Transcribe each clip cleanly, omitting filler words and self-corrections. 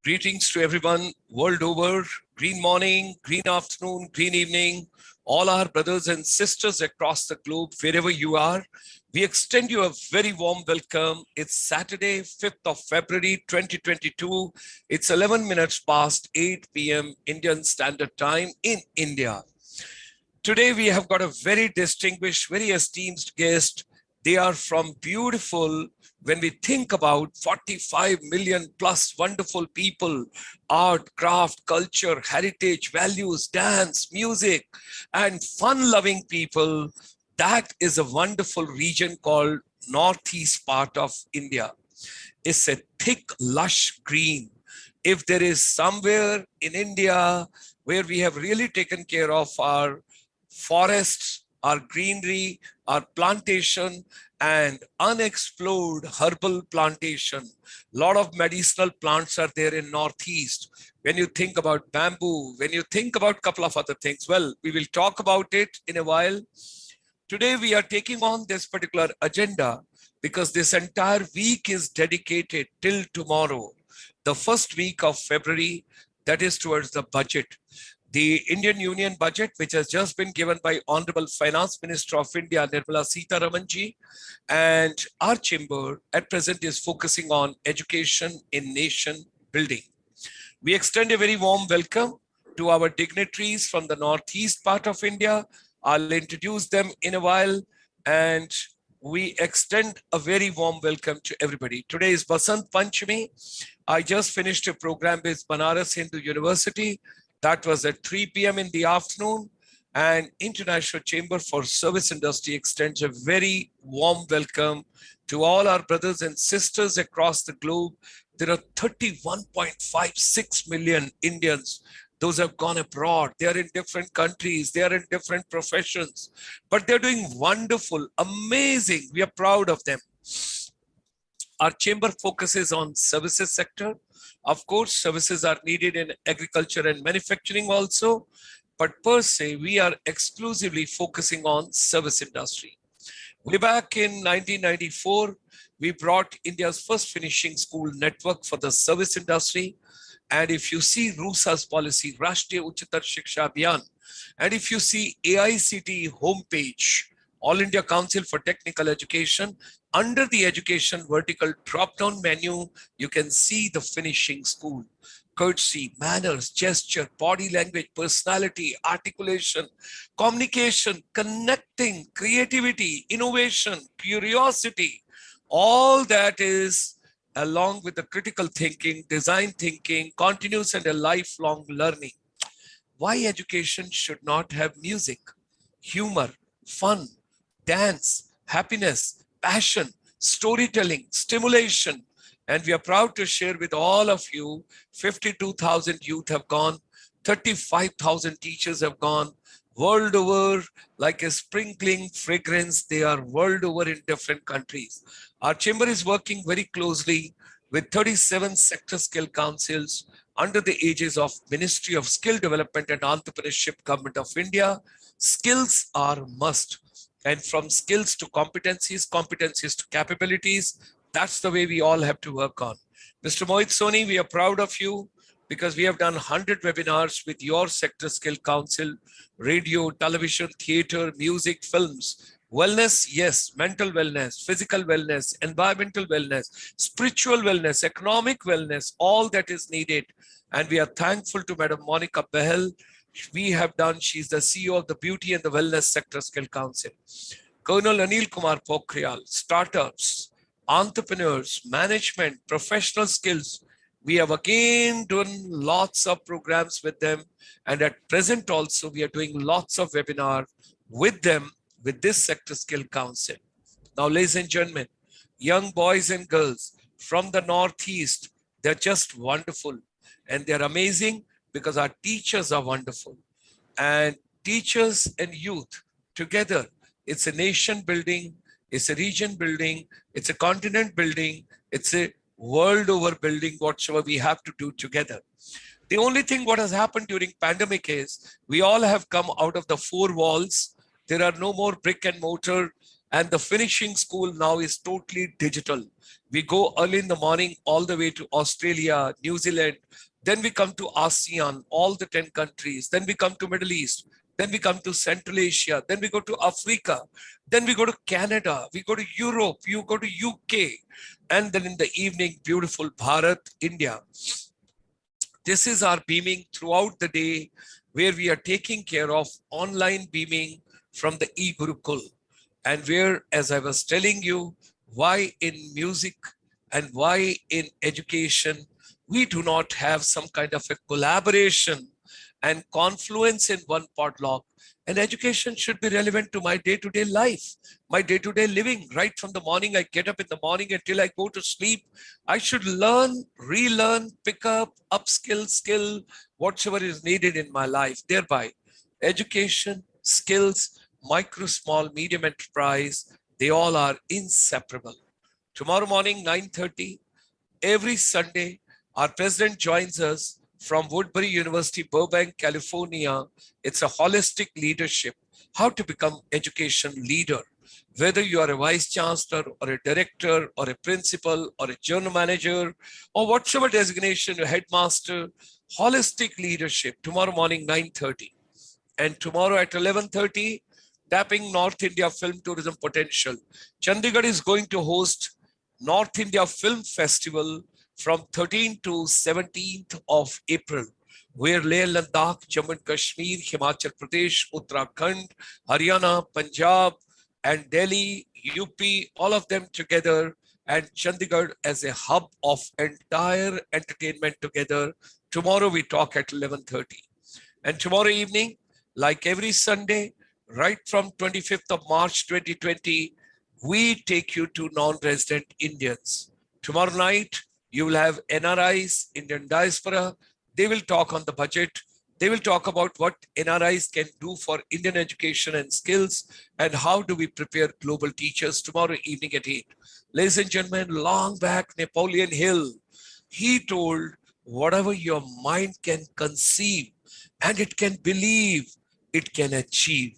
Greetings to everyone world over. Green morning, green afternoon, green evening. All our brothers and sisters across the globe, wherever you are, we extend you a very warm welcome. It's Saturday, 5th of February, 2022. It's 11 minutes past 8 p.m. Indian Standard Time in India. Today, we have got a very distinguished, very esteemed guest. They are from beautiful, when we think about 45 million plus wonderful people, art, craft, culture, heritage, values, dance, music, and fun-loving people, that is a wonderful region called Northeast part of India. It's a thick, lush green. If there is somewhere in India where we have really taken care of our forests, our greenery, our plantation, and unexplored herbal plantation. A lot of medicinal plants are there in Northeast. When you think about bamboo, when you think about a couple of other things, well, we will talk about it in a while. Today, we are taking on this particular agenda because this entire week is dedicated till tomorrow, the first week of February, that is towards the budget. The Indian Union budget, which has just been given by Honorable Finance Minister of India, Nirmala Sitharamanji, and our chamber at present is focusing on education in nation building. We extend a very warm welcome to our dignitaries from the Northeast part of India. I'll introduce them in a while, and we extend a very warm welcome to everybody. Today is Basant Panchami. I just finished a program with Banaras Hindu University. That was at 3 p.m. in the afternoon, and International Chamber for Service Industry extends a very warm welcome to all our brothers and sisters across the globe. There are 31.56 million Indians. Those have gone abroad. They are in different countries. They are in different professions, but they're doing wonderful, amazing. We are proud of them. Our chamber focuses on services sector. Of course, services are needed in agriculture and manufacturing also, but per se, we are exclusively focusing on service industry. Way back in 1994, we brought India's first finishing school network for the service industry. And if you see RUSA's policy, Rashtriya Uchitar Shiksha Abhiyan, and if you see AICTE homepage, All India Council for Technical Education, under the education vertical drop-down menu, you can see the finishing school. Courtesy, manners, gesture, body language, personality, articulation, communication, connecting, creativity, innovation, curiosity, all that is along with the critical thinking, design thinking, continuous and a lifelong learning. Why education should not have music, humor, fun, dance, happiness, passion, storytelling, stimulation. And we are proud to share with all of you, 52,000 youth have gone, 35,000 teachers have gone, world over, like a sprinkling fragrance, they are world over in different countries. Our chamber is working very closely with 37 sector skill councils under the aegis of Ministry of Skill Development and Entrepreneurship, Government of India. Skills are must. And from skills to competencies, competencies to capabilities, that's the way we all have to work on. Mr. Mohit Soni, we are proud of you because we have done 100 webinars with your sector skill council, radio, television, theater, music, films. Wellness, yes, mental wellness, physical wellness, environmental wellness, spiritual wellness, economic wellness, all that is needed. And we are thankful to Madam Monica Behel. We have done, she's the CEO of the Beauty and the Wellness Sector Skill Council. Colonel Anil Kumar Pokhriyal, startups, entrepreneurs, management, professional skills. We have again done lots of programs with them. And at present also, we are doing lots of webinars with them, with this Sector Skill Council. Now, ladies and gentlemen, young boys and girls from the Northeast, they're just wonderful. And they're amazing because our teachers are wonderful. And teachers and youth together, it's a nation building, it's a region building, it's a continent building, it's a world over building, whatsoever we have to do together. The only thing what has happened during pandemic is we all have come out of the four walls. There are no more brick and mortar And the finishing school now is totally digital. We go early in the morning all the way to Australia, New Zealand. Then we come to ASEAN, all the 10 countries. Then we come to Middle East. Then we come to Central Asia. Then we go to Africa. Then we go to Canada. We go to Europe. You go to UK. And then in the evening, beautiful Bharat, India. This is our beaming throughout the day, where we are taking care of online beaming from the e-Gurukul. And where, as I was telling you, why in music and why in education, we do not have some kind of a collaboration and confluence in one podlock. And education should be relevant to my day-to-day life, my day-to-day living. Right from the morning, I get up in the morning until I go to sleep. I should learn, relearn, pick up, upskill, skill, whatever is needed in my life. Thereby, education, skills, micro, small, medium enterprise, they all are inseparable. Tomorrow morning, 9:30, every Sunday, our president joins us from Woodbury University, Burbank, California. It's a holistic leadership, how to become education leader. Whether you are a vice chancellor or a director or a principal or a general manager or whatever designation, a headmaster, holistic leadership, tomorrow morning, 9:30. And tomorrow at 11:30, tapping North India film tourism potential. Chandigarh is going to host North India Film Festival from 13th to 17th of April, where Leh Ladakh, Jammu and Kashmir, Himachal Pradesh, Uttarakhand, Haryana, Punjab, and Delhi, UP, all of them together, and Chandigarh as a hub of entire entertainment together. Tomorrow we talk at 11:30. And tomorrow evening, like every Sunday, right from 25th of March 2020, we take you to non-resident Indians. Tomorrow night, you will have NRIs, Indian diaspora. They will talk on the budget. They will talk about what NRIs can do for Indian education and skills, and how do we prepare global teachers tomorrow evening at 8. Ladies and gentlemen, long back, Napoleon Hill, he told, whatever your mind can conceive and it can believe, it can achieve.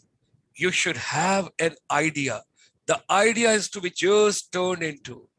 You should have an idea. The idea is to be just turned into.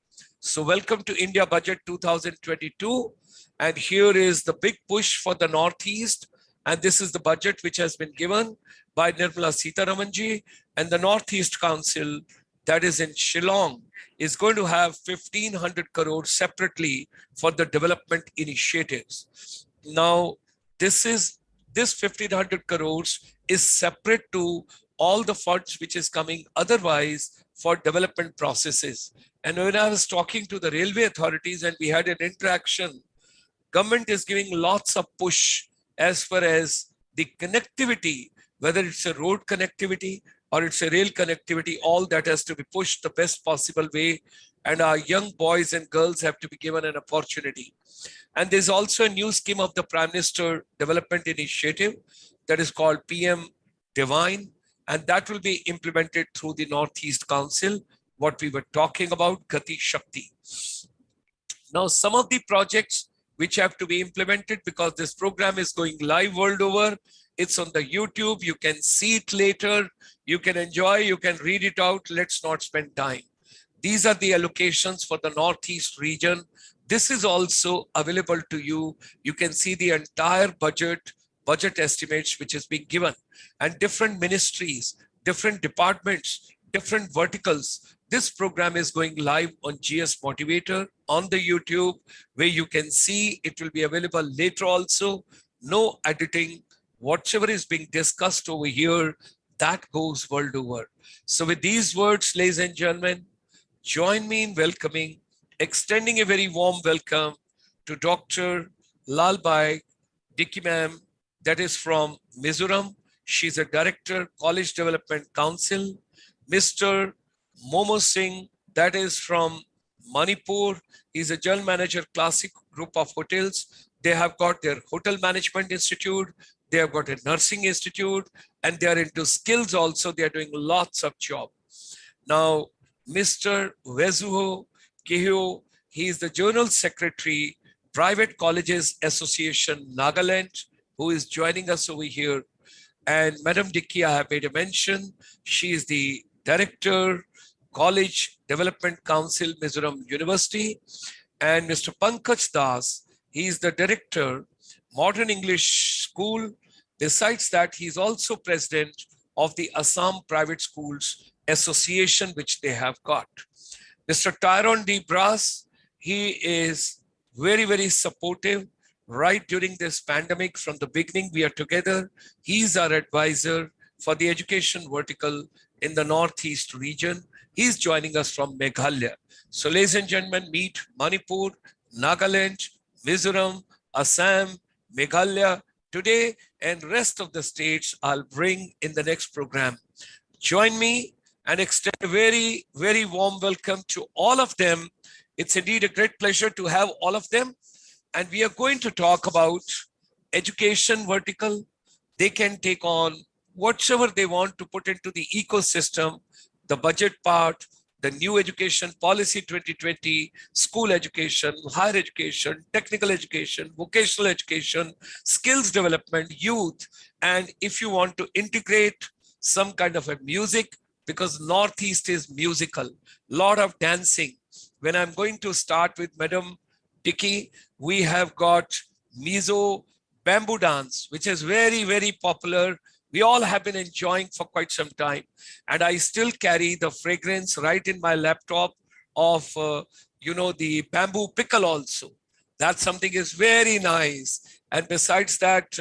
So welcome to India Budget 2022. And here is the big push for the Northeast. And this is the budget which has been given by Nirmala Sitharamanji. And the Northeast Council, that is in Shillong, is going to have 1,500 crores separately for the development initiatives. Now, this 1,500 crores is separate to all the funds which is coming otherwise for development processes. And when I was talking to the railway authorities and we had an interaction, government is giving lots of push as far as the connectivity, whether it's a road connectivity or it's a rail connectivity, all that has to be pushed the best possible way. And our young boys and girls have to be given an opportunity. And there's also a new scheme of the Prime Minister Development Initiative that is called PM Divine. And that will be implemented through the Northeast Council, what we were talking about, Gati Shakti. Now, some of the projects which have to be implemented, because this program is going live world over, it's on the YouTube, you can see it later, you can enjoy, you can read it out, let's not spend time. These are the allocations for the Northeast region. This is also available to you. You can see the entire budget estimates which is being given, and different ministries, different departments, different verticals. This program is going live on GS Motivator on the YouTube, where you can see it will be available later also. No editing. Whatever is being discussed over here, that goes world over. So with these words, ladies and gentlemen, join me in welcoming, extending a very warm welcome to Dr. Lalbai Dicky ma'am, that is from Mizoram. She's a director, College Development Council. Mr. Momo Singh, that is from Manipur. He's a general manager, Classic Group of Hotels. They have got their Hotel Management Institute. They have got a Nursing Institute, and they are into skills also. They are doing lots of job. Now, Mr. Wezuho Kehio, he is the General Secretary, Private Colleges Association, Nagaland, who is joining us over here. And Madam Dicky, I have made a mention. She is the Director, College Development Council, Mizoram University, and Mr. Pankaj Das, he is the Director, Modern English School. Besides that, he is also President of the Assam Private Schools Association, which they have got. Mr. Tyrone D. Brass, he is very, very supportive right during this pandemic. From the beginning, we are together. He's our advisor for the education vertical in the Northeast region. He's joining us from Meghalaya. So ladies and gentlemen, meet Manipur, Nagaland, Mizoram, Assam, Meghalaya today, and rest of the states I'll bring in the next program. Join me and extend a very, very warm welcome to all of them. It's indeed a great pleasure to have all of them. And we are going to talk about education vertical. They can take on whatever they want to put into the ecosystem, the budget part, the new education policy 2020, school education, higher education, technical education, vocational education, skills development, youth. And if you want to integrate some kind of a music, because Northeast is musical, lot of dancing. When I'm going to start with Madam Dicky, we have got Mizo bamboo dance, which is very, very popular. We all have been enjoying for quite some time. And I still carry the fragrance right in my laptop of, the bamboo pickle also. That something is very nice. And besides that,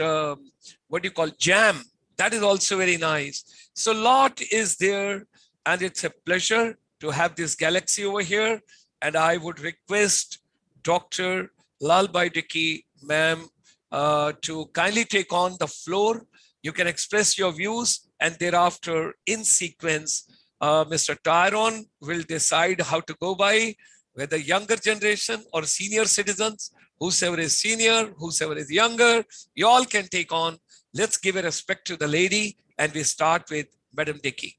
what do you call jam? That is also very nice. So a lot is there, and it's a pleasure to have this galaxy over here. And I would request Dr. Lalbai Dicky, ma'am, to kindly take on the floor. You can express your views, and thereafter, in sequence, Mr. Tyrone will decide how to go by, whether younger generation or senior citizens, whosoever is senior, whosoever is younger, you all can take on. Let's give a respect to the lady, and we start with Madam Dicky.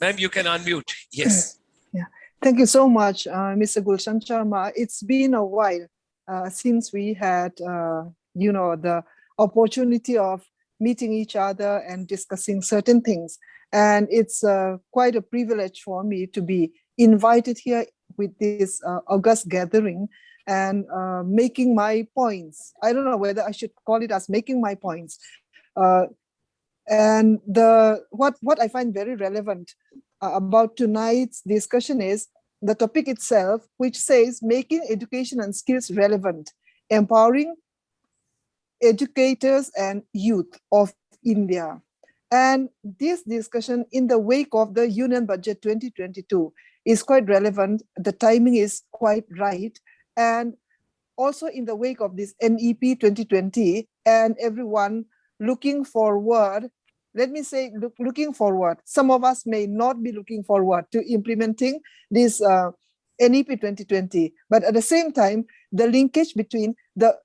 Ma'am, you can unmute. Yes. Yeah. Thank you so much, Mr. Gulshan Sharma. It's been a while since we had, the opportunity of meeting each other and discussing certain things. And it's quite a privilege for me to be invited here with this august gathering and making my points. I don't know whether I should call it as making my points. And what I find very relevant about tonight's discussion is the topic itself, which says making education and skills relevant, empowering educators and youth of India. And this discussion in the wake of the Union Budget 2022 is quite relevant. The timing is quite right. And also in the wake of this NEP 2020 and everyone looking forward, let me say looking forward. Some of us may not be looking forward to implementing this NEP 2020, but at the same time, the linkage between the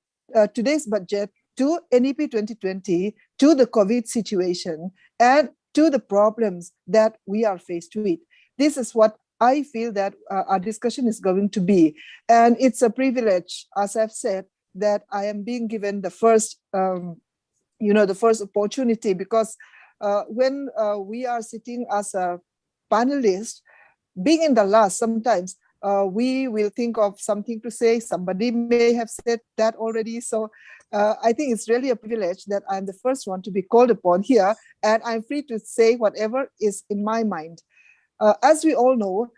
today's budget to NEP 2020, to the COVID situation, and to the problems that we are faced with. This is what I feel that our discussion is going to be. And it's a privilege, as I've said, that I am being given the first, the first opportunity, because when we are sitting as a panelist, being in the last, sometimes we will think of something to say. Somebody may have said that already. So I think it's really a privilege that I'm the first one to be called upon here, and I'm free to say whatever is in my mind. As we all know,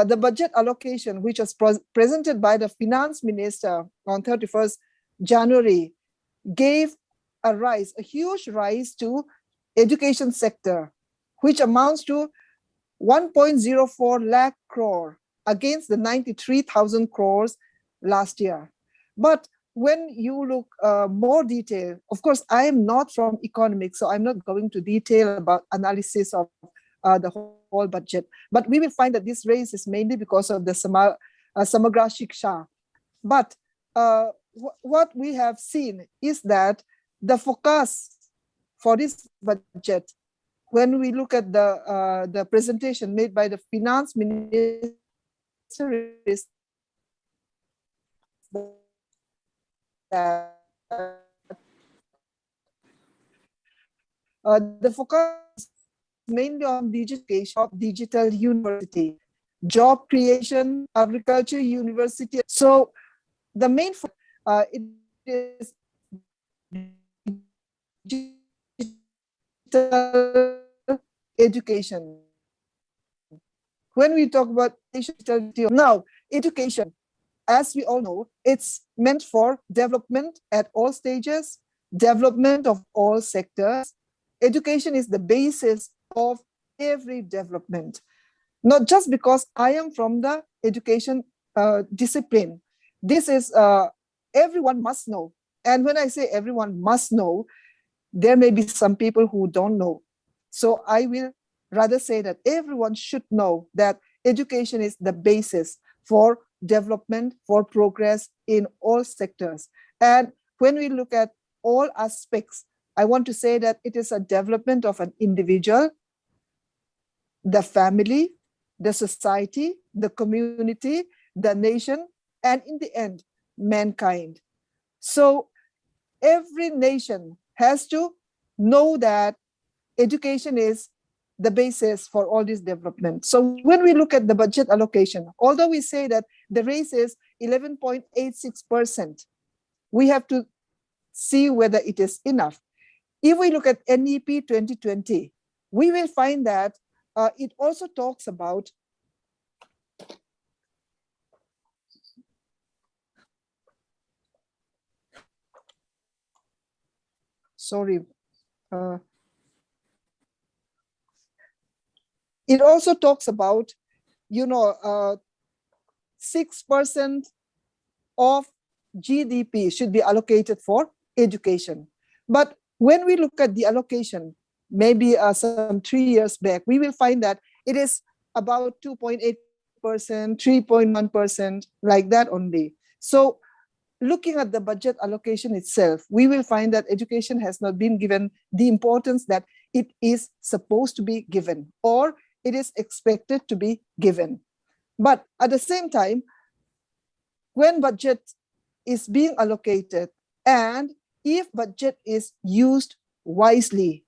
the budget allocation, which was presented by the finance minister on 31st January, gave a huge rise to education sector, which amounts to 1.04 lakh crore against the 93,000 crores last year. But when you look more detail, of course, I am not from economics, so I'm not going to detail about analysis of the whole budget. But we will find that this raise is mainly because of the Samagra Shiksha. But what we have seen is that the focus for this budget, when we look at the presentation made by the finance minister, is that the focus mainly on digitization of digital university, job creation, agriculture university. So the main it is digital education. When we talk about now, education, as we all know, it's meant for development at all stages, development of all sectors. Education is the basis of every development. Not just because I am from the education discipline. This is everyone must know. And when I say everyone must know, there may be some people who don't know. So I will rather say that everyone should know that education is the basis for development, for progress in all sectors. And when we look at all aspects, I want to say that it is a development of an individual, the family, the society, the community, the nation, and in the end, mankind. So every nation has to know that education is the basis for all this development. So when we look at the budget allocation, although we say that the raise is 11.86%, we have to see whether it is enough. If we look at NEP 2020, we will find that it also talks about it also talks about, 6% of GDP should be allocated for education. But when we look at the allocation, maybe some 3 years back, we will find that it is about 2.8%, 3.1%, like that only. So looking at the budget allocation itself, we will find that education has not been given the importance that it is supposed to be given, or it is expected to be given. But at the same time, when budget is being allocated, and if budget is used wisely,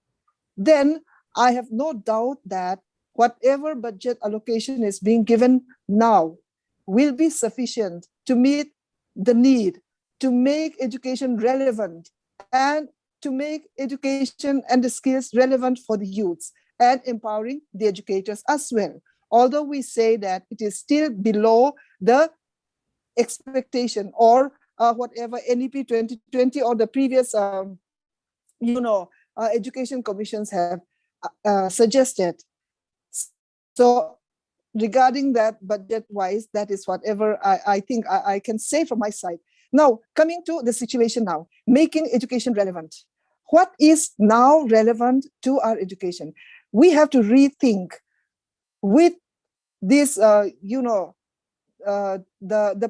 then I have no doubt that whatever budget allocation is being given now will be sufficient to meet the need, to make education relevant, and to make education and the skills relevant for the youths, and empowering the educators as well. Although we say that it is still below the expectation, or whatever NEP 2020 or the previous education commissions have suggested. So regarding that budget wise, that is whatever I think I can say from my side. Now, coming to the situation now, making education relevant. What is now relevant to our education? We have to rethink with this, the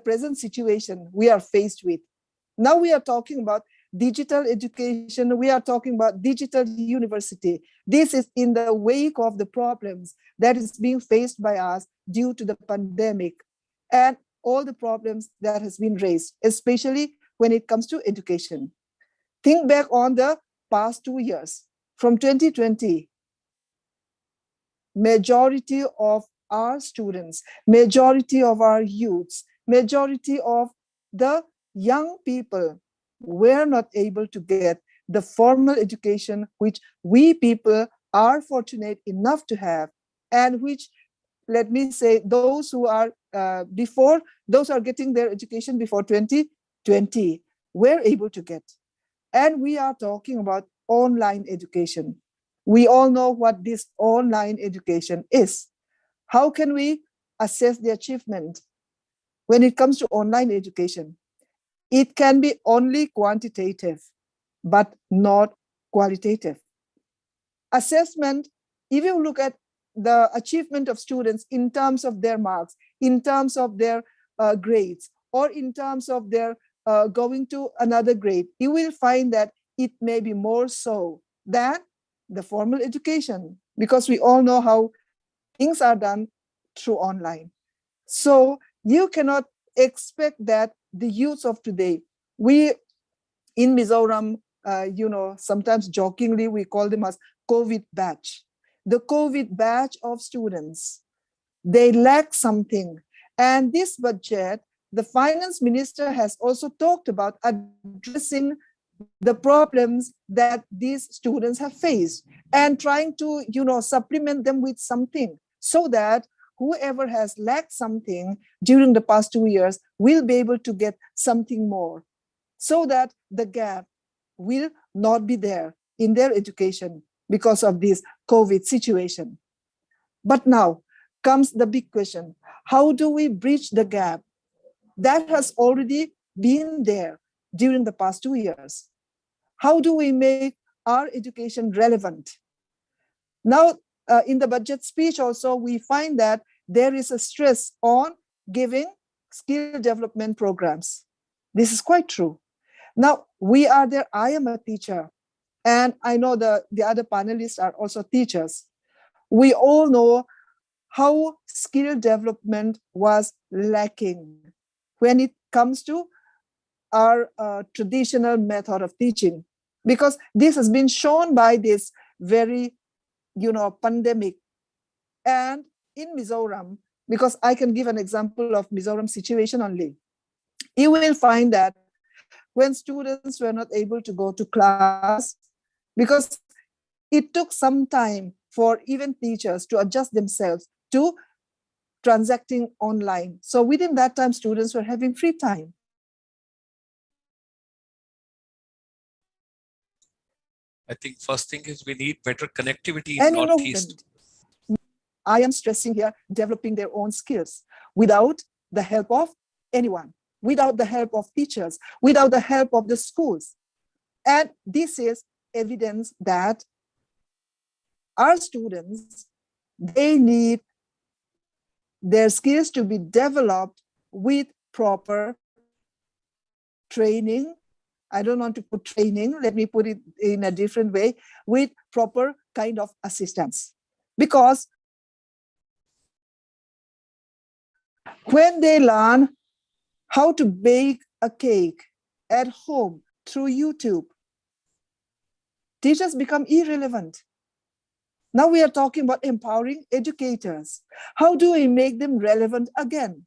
present situation we are faced with. Now we are talking about digital education. We are talking about digital university. This is in the wake of the problems that is being faced by us due to the pandemic and all the problems that has been raised, especially when it comes to education. Think back on the past 2 years. From 2020, majority of our students, majority of our youths, majority of the young people were not able to get the formal education which we people are fortunate enough to have, and which, let me say, those who are those are getting their education before 2020 were able to get. And we are talking about online education. We all know what this online education is. How can we assess the achievement when it comes to online education? It can be only quantitative, but not qualitative. Assessment, if you look at the achievement of students in terms of their marks, in terms of their grades, or in terms of their going to another grade, you will find that it may be more so than the formal education, because we all know how things are done through online. So you cannot expect that the youth of today, we in Mizoram, sometimes jokingly we call them as COVID batch. the COVID batch of students. They lack something. And this budget, the finance minister has also talked about addressing the problems that these students have faced and trying to, supplement them with something so that whoever has lacked something during the past 2 years will be able to get something more so that the gap will not be there in their education because of this COVID situation. But now comes the big question. How do we bridge the gap that has already been there during the past 2 years? How do we make our education relevant? Now, in the budget speech also, we find that there is a stress on giving skill development programs. This is quite true. Now, we are there. I am a teacher, and I know the other panelists are also teachers. We all know how skill development was lacking when it comes to our traditional method of teaching, because this has been shown by this very, pandemic. And in Mizoram, because I can give an example of Mizoram situation only, you will find that when students were not able to go to class, because it took some time for even teachers to adjust themselves to transacting online. So within that time, students were having free time. I think first thing is we need better connectivity And in Northeast. I am stressing here, developing their own skills without the help of anyone, without the help of teachers, without the help of the schools. And this is evidence that our students, they need their skills to be developed with proper training. I don't want to put training, let me put it in a different way, with proper kind of assistance. Because when they learn how to bake a cake at home through YouTube, teachers become irrelevant. Now we are talking about empowering educators. How do we make them relevant again?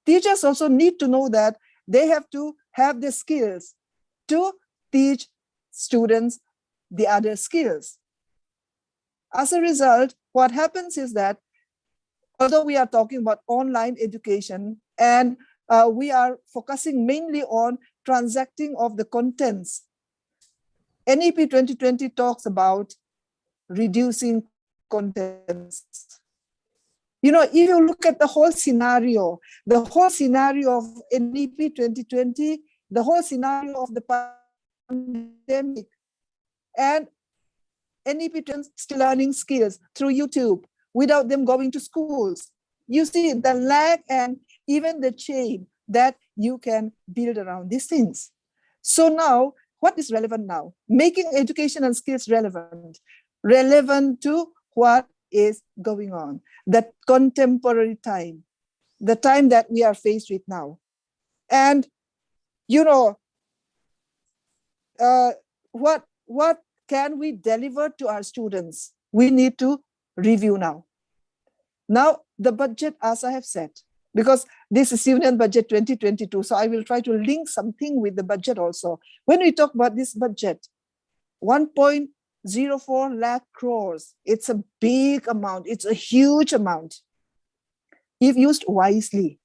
Teachers also need to know that they have to have the skills to teach students the other skills. As a result, what happens is that although we are talking about online education and we are focusing mainly on transacting of the contents, NEP 2020 talks about reducing contents. If you look at the whole scenario of NEP 2020, the whole scenario of the pandemic, and NEP still learning skills through YouTube without them going to schools. You see the lag and even the chain that you can build around these things. So now, what is relevant now? Making education and skills relevant to what is going on, the contemporary time, the time that we are faced with now. And, what can we deliver to our students? We need to review now. Now, the budget, as I have said, because this is Union Budget 2022, so I will try to link something with the budget also. When we talk about this budget, 1.04 lakh crores, it's a big amount, it's a huge amount. If used wisely,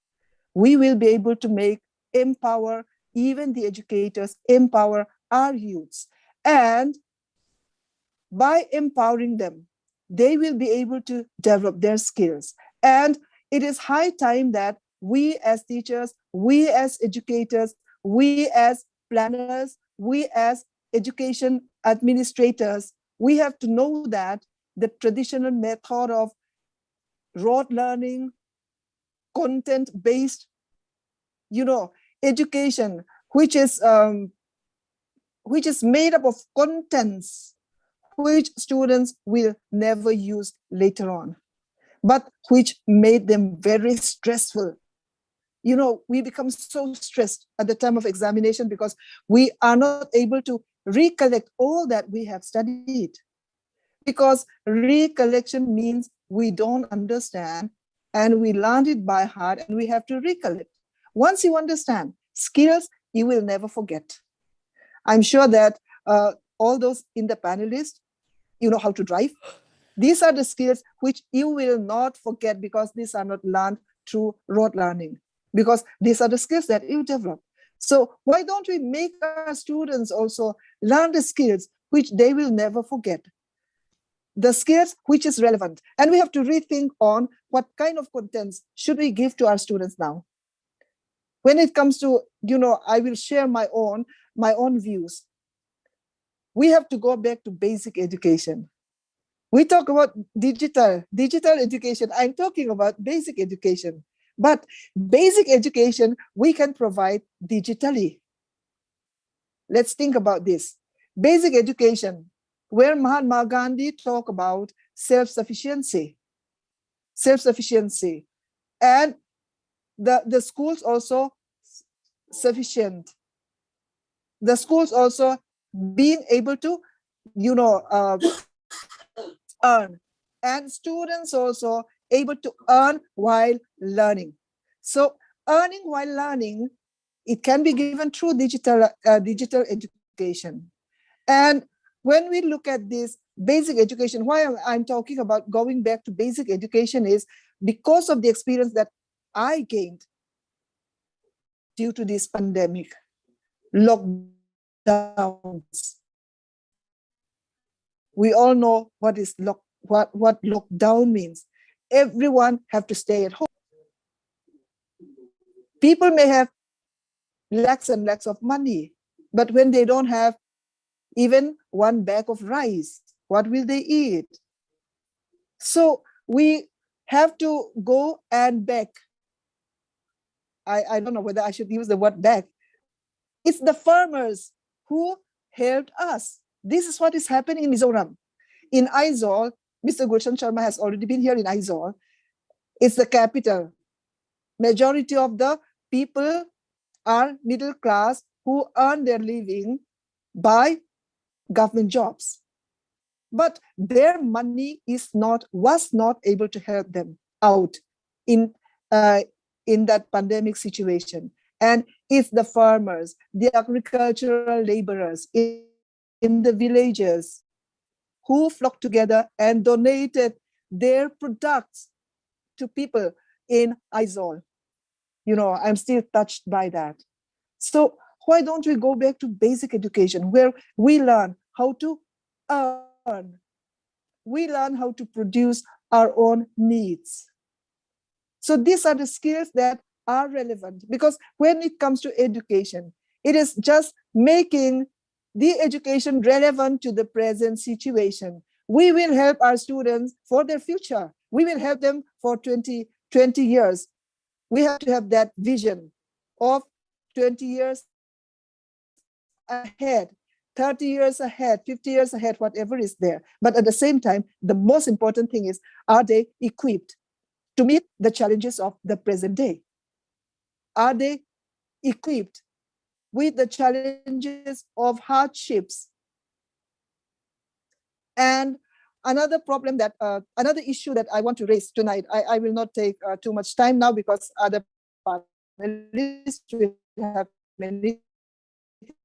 we will be able to empower even the educators, empower our youths. And by empowering them, they will be able to develop their skills. And it is high time that we as teachers, we as educators, we as planners, we as education administrators, we have to know that the traditional method of rote learning, content-based, education, which is made up of contents which students will never use later on, but which made them very stressful. We become so stressed at the time of examination because we are not able to recollect all that we have studied. because recollection means we don't understand and we learned it by heart and we have to recollect. Once you understand skills, you will never forget. I'm sure that all those in the panelists, you know how to drive. These are the skills which you will not forget because these are not learned through rote learning, because these are the skills that you develop. So why don't we make our students also learn the skills which they will never forget? The skills which is relevant. And we have to rethink on what kind of contents should we give to our students now. When it comes to, I will share my own views. We have to go back to basic education. We talk about digital education. I'm talking about basic education. But basic education we can provide digitally. Let's think about this. Basic education, where Mahatma Gandhi talked about self-sufficiency. And the schools also sufficient. The schools also being able to, earn, and students also able to earn while learning. So earning while learning, it can be given through digital education. And when we look at this basic education, why I'm talking about going back to basic education is because of the experience that I gained due to this pandemic, lockdowns. We all know what is what lockdown means. Everyone have to stay at home. People may have lakhs and lakhs of money, but when they don't have even one bag of rice, what will they eat? So we have to go and beg. I don't know whether I should use the word beg. It's the farmers who helped us. This is what is happening in Mizoram. In Aizawl, Mr. Gulshan Sharma has already been here in Aizawl. It's the capital. Majority of the people are middle class who earn their living by government jobs. But their money was not able to help them out in that pandemic situation. And it's the farmers, the agricultural laborers in the villages who flocked together and donated their products to people in Aizawl. I'm still touched by that. So why don't we go back to basic education where we learn how to earn, we learn how to produce our own needs. So these are the skills that are relevant, because when it comes to education, it is just making the education relevant to the present situation. We will help our students for their future. We will help them for 20 years. We have to have that vision of 20 years ahead, 30 years ahead, 50 years ahead, whatever is there. But at the same time, the most important thing is, are they equipped to meet the challenges of the present day? Are they equipped with the challenges of hardships? And another problem that, another issue that I want to raise tonight, I will not take too much time now because other panelists will have many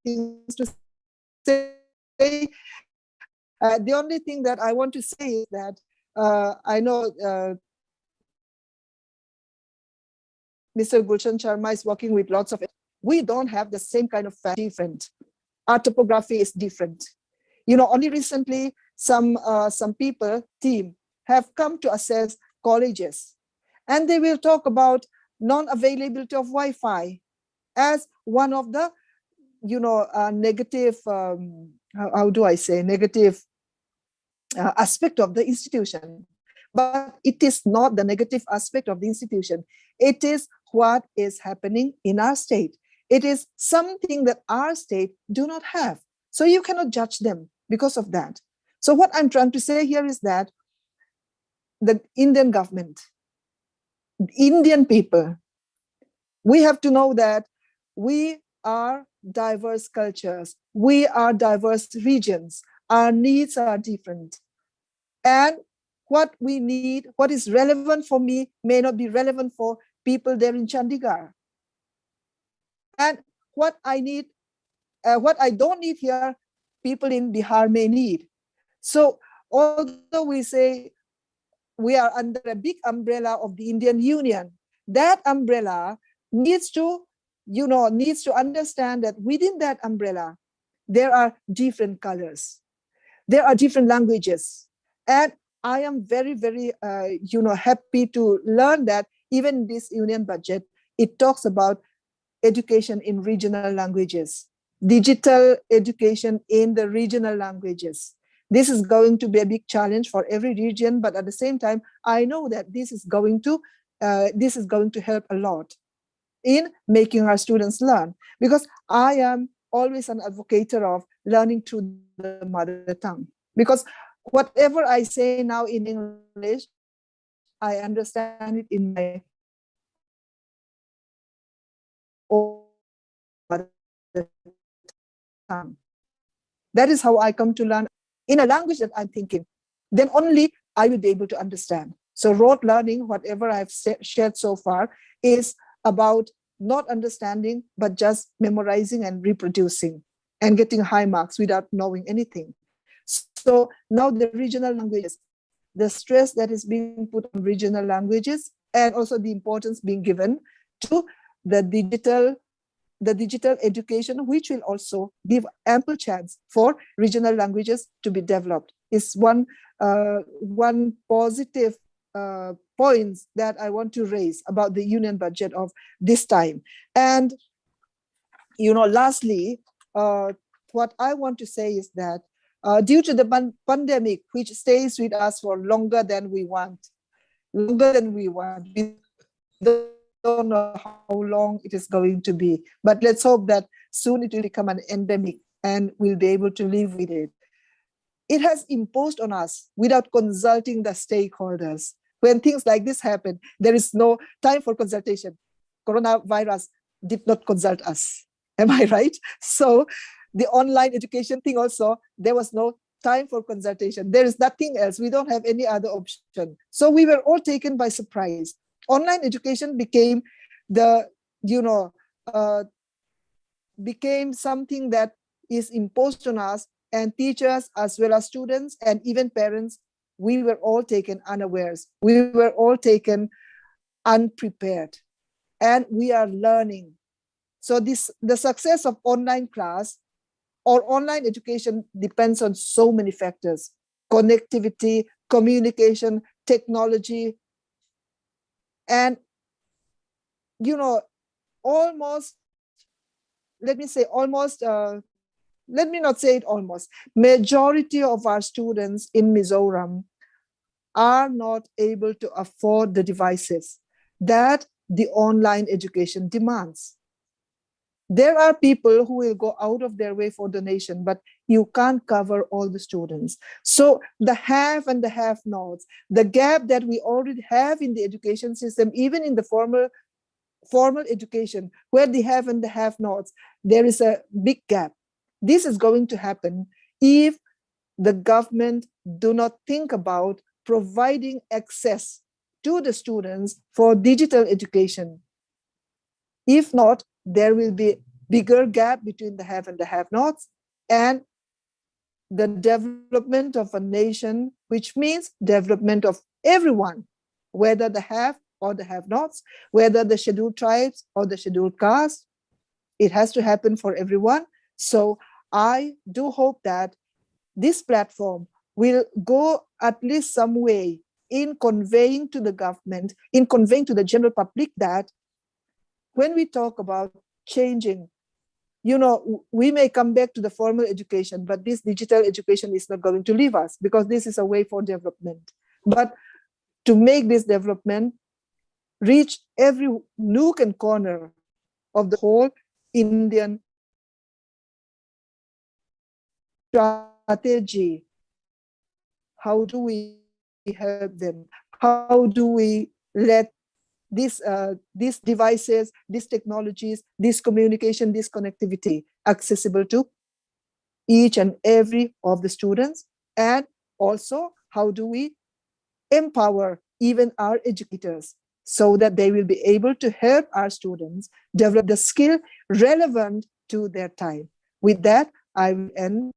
things to say. The only thing that I want to say is that I know Mr. Gulshan Sharma is working with lots of, we don't have the same kind of different. Our topography is different. Only recently, some team have come to assess colleges, and they will talk about non-availability of Wi-Fi as one of the, negative, how do I say, negative aspect of the institution. But it is not the negative aspect of the institution. It is what is happening in our state. It is something that our state do not have. So you cannot judge them because of that. So what I'm trying to say here is that the Indian government, Indian people, we have to know that we are diverse cultures. We are diverse regions. Our needs are different. And what we need, what is relevant for me may not be relevant for people there in Chandigarh. And what I need, what I don't need here, people in Bihar may need. So although we say we are under a big umbrella of the Indian Union, that umbrella needs to, needs to understand that within that umbrella, there are different colors, there are different languages. And I am very, very, happy to learn that even in this union budget, it talks about education in regional languages, digital education in the regional languages. This is going to be a big challenge for every region, but at the same time, I know that this is going to help a lot in making our students learn, because I am always an advocate of learning through the mother tongue. Because whatever I say now in English, I understand it in my own tongue. That is how I come to learn in a language that I'm thinking. Then only I will be able to understand. So rote learning, whatever I've shared so far, is about not understanding, but just memorizing and reproducing and getting high marks without knowing anything. So now the regional languages, the stress that is being put on regional languages, and also the importance being given to the digital education, which will also give ample chance for regional languages to be developed, is one positive points that I want to raise about the union budget of this time. And lastly, what I want to say is that due to the pandemic, which stays with us for longer than we want, we don't know how long it is going to be, but let's hope that soon it will become an endemic and we'll be able to live with it. It has imposed on us without consulting the stakeholders. When things like this happen, there is no time for consultation. Coronavirus did not consult us. Am I right? So the online education thing also, there was no time for consultation. There is nothing else. We don't have any other option. So we were all taken by surprise. Online education became became something that is imposed on us, and teachers as well as students and even parents, we were all taken unawares. We were all taken unprepared, and we are learning. So the success of online class or online education depends on so many factors: connectivity, communication, technology, and almost, let me not say it almost, majority of our students in Mizoram are not able to afford the devices that the online education demands. There are people who will go out of their way for donation, but you can't cover all the students. So the have and the have-nots, the gap that we already have in the education system, even in the formal education, where the have and the have-nots, there is a big gap. This is going to happen if the government do not think about providing access to the students for digital education. If not, there will be bigger gap between the have and the have-nots, and the development of a nation, which means development of everyone, whether the have or the have-nots, whether the scheduled tribes or the scheduled castes. It has to happen for everyone. So I do hope that this platform will go at least some way in conveying to the government, in conveying to the general public that when we talk about changing, we may come back to the formal education, but this digital education is not going to leave us, because this is a way for development. But to make this development reach every nook and corner of the whole Indian strategy, how do we help them? How do we let these devices, these technologies, this communication, this connectivity accessible to each and every of the students? And also, how do we empower even our educators so that they will be able to help our students develop the skill relevant to their time. With that, I will end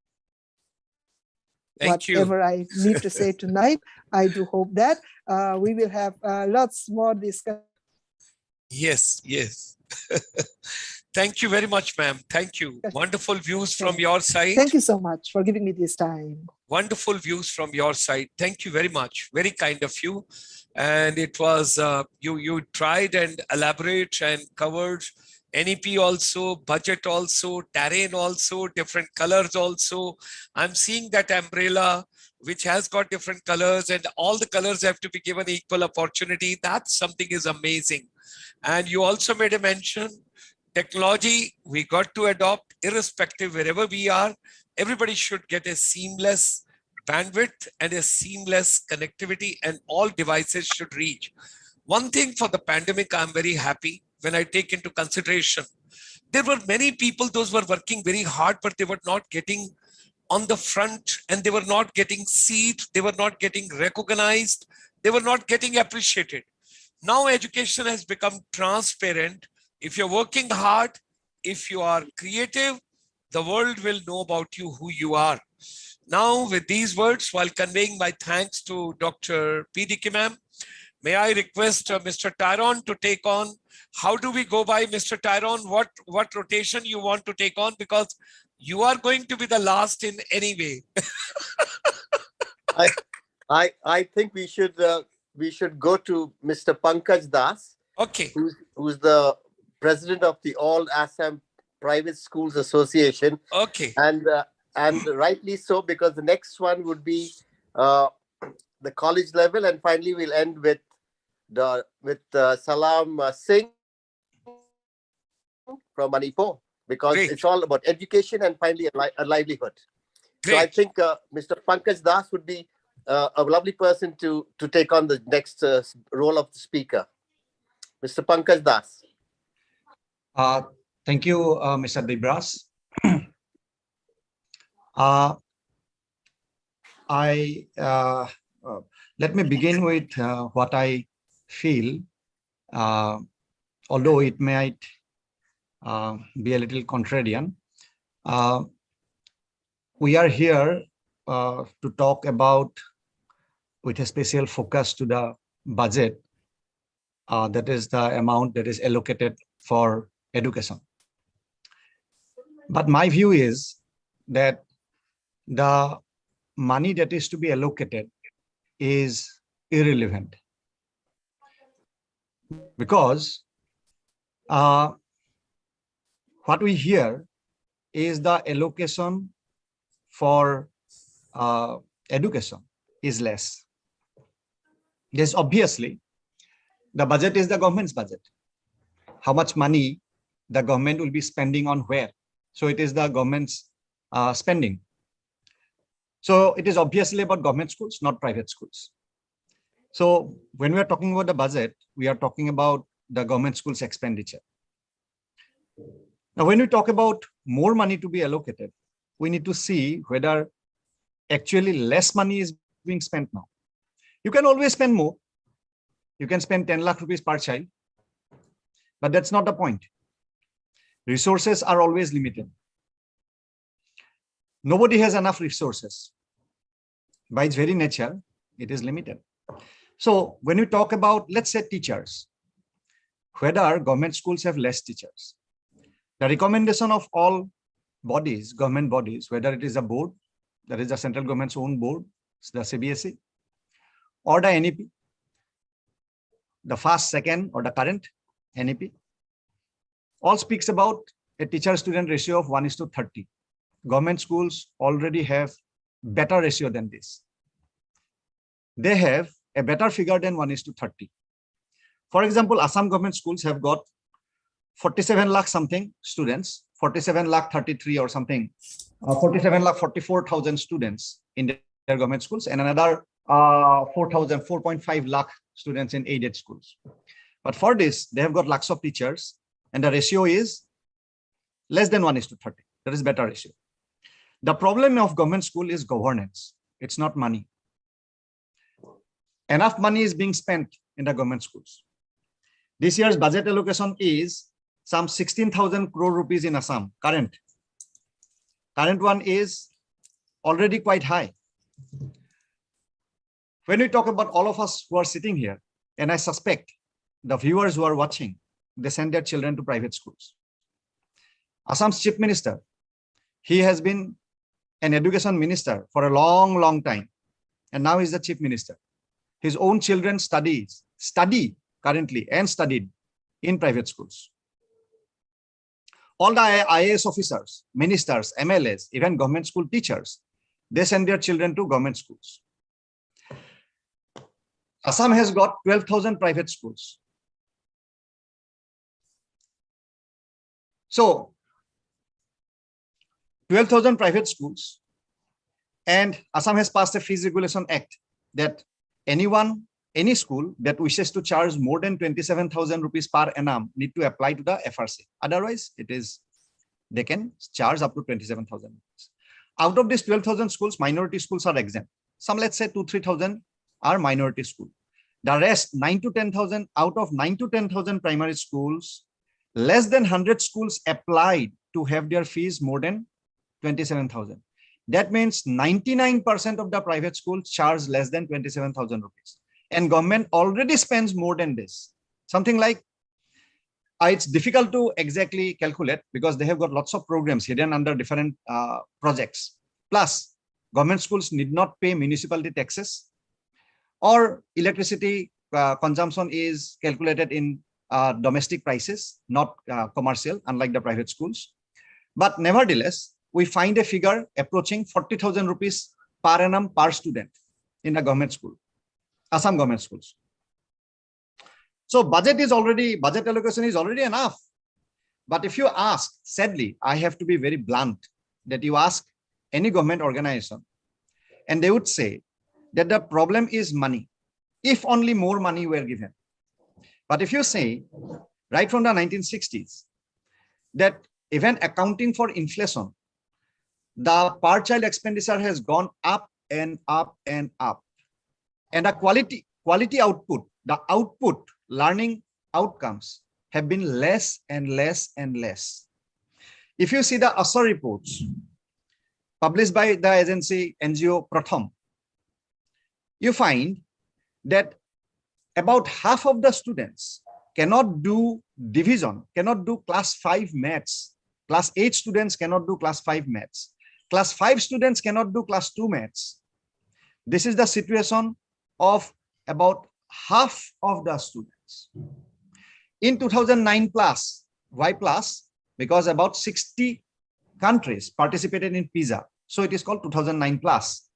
Thank you. whatever I need to say tonight. I do hope that we will have lots more discussion. Yes, yes. Thank you very much, ma'am. Thank you. Wonderful views from your side. Thank you so much for giving me this time. Wonderful views from your side. Thank you very much. Very kind of you. And it was, you tried and elaborate and covered NEP also, budget also, terrain also, different colors also. I'm seeing that umbrella which has got different colors, and all the colors have to be given equal opportunity. That's something is amazing. And you also made a mention, technology we got to adopt irrespective wherever we are. Everybody should get a seamless bandwidth and a seamless connectivity, and all devices should reach. One thing for the pandemic, I'm very happy when I take into consideration, there were many people, those were working very hard, but they were not getting on the front, and they were not getting seat, they were not getting recognized, they were not getting appreciated. Now education has become transparent. If you're working hard, if you are creative, the world will know about you, who you are. Now, with these words, while conveying my thanks to Dr. PDK ma'am, may I request Mr. Tyrone to take on. How do we go by, Mr. Tyrone? What rotation you want to take on? Because you are going to be the last in any way. I think we should go to Mr. Pankaj Das. Okay. Who's the president of the All Assam Private Schools Association. Okay. And rightly so, because the next one would be the college level, and finally we'll end with Salam Singh from Manipur, because Great. It's all about education and finally a livelihood. Great. So I think Mr. Pankaj Das would be a lovely person to take on the next role of the speaker. Mr. Pankaj Das. Thank you, Mr. Dibras. Let me begin with what I feel, although it might be a little contrarian. We are here to talk about, with a special focus to the budget, that is the amount that is allocated for education. But my view is that the money that is to be allocated is irrelevant, because what we hear is the allocation for education is less. Yes, obviously, the budget is the government's budget. How much money the government will be spending on where? So it is the government's spending. So it is obviously about government schools, not private schools. So when we are talking about the budget, we are talking about the government schools expenditure. Now, when we talk about more money to be allocated, we need to see whether actually less money is being spent now. You can always spend more. You can spend 10 lakh rupees per child, but that's not the point. Resources are always limited. Nobody has enough resources. By its very nature, it is limited. So when we talk about, let's say, teachers, whether government schools have less teachers, the recommendation of all bodies, government bodies, whether it is a board, that is the central government's own board, the CBSE, or the NEP, the first, second, or the current NEP, all speaks about a teacher-student ratio of 1:30. Government schools already have better ratio than this. They have a better figure than 1:30. For example, Assam government schools have got 47 lakh something students, 47 lakh 33 or something, 47 lakh 44,000 students in their government schools, and another 4.5 lakh students in aided schools. But for this, they have got lakhs of teachers, and the ratio is less than 1:30. That is better ratio. The problem of government school is governance. It's not money. enough money is being spent in the government schools. This year's budget allocation is some 16,000 crore rupees in Assam. Current one is already quite high. When we talk about all of us who are sitting here, and I suspect the viewers who are watching, they send their children to private schools. Assam's chief minister, he has been an education minister for a long, long time. And now he's the chief minister. His own children study currently and studied in private schools. All the IAS officers, ministers, MLAs, even government school teachers, they send their children to government schools. Assam has got 12,000 private schools. So 12,000 private schools, and Assam has passed a Fees Regulation Act that any school that wishes to charge more than 27,000 rupees per annum need to apply to the FRC. Otherwise, they can charge up to 27,000 rupees. Out of these 12,000 schools, minority schools are exempt. Some, let's say 2,000-3,000 are minority school. The rest, 9,000 to 10,000, out of 9,000 to 10,000 primary schools, less than 100 schools applied to have their fees more than 27,000. That means 99% of the private schools charge less than 27,000 rupees. And government already spends more than this. Something like, it's difficult to exactly calculate because they have got lots of programs hidden under different projects. Plus, government schools need not pay municipality taxes, or electricity consumption is calculated in domestic prices, not commercial, unlike the private schools. But nevertheless, we find a figure approaching 40,000 rupees per annum per student in the government school, Assam government schools. So budget allocation is already enough. But if you ask, sadly, I have to be very blunt, that you ask any government organization, and they would say that the problem is money, if only more money were given. But if you say, right from the 1960s, that even accounting for inflation, the per child expenditure has gone up and up and up. And the quality output, the output, learning outcomes have been less and less and less. If you see the ASA reports published by the agency NGO Pratham, you find that about half of the students cannot do division, cannot do class 5 maths. Class 8 students cannot do class 5 maths. Class 5 students cannot do class 2 maths. This is the situation of about half of the students. In 2009 plus, why plus? Because about 60 countries participated in PISA. So it is called 2009 plus.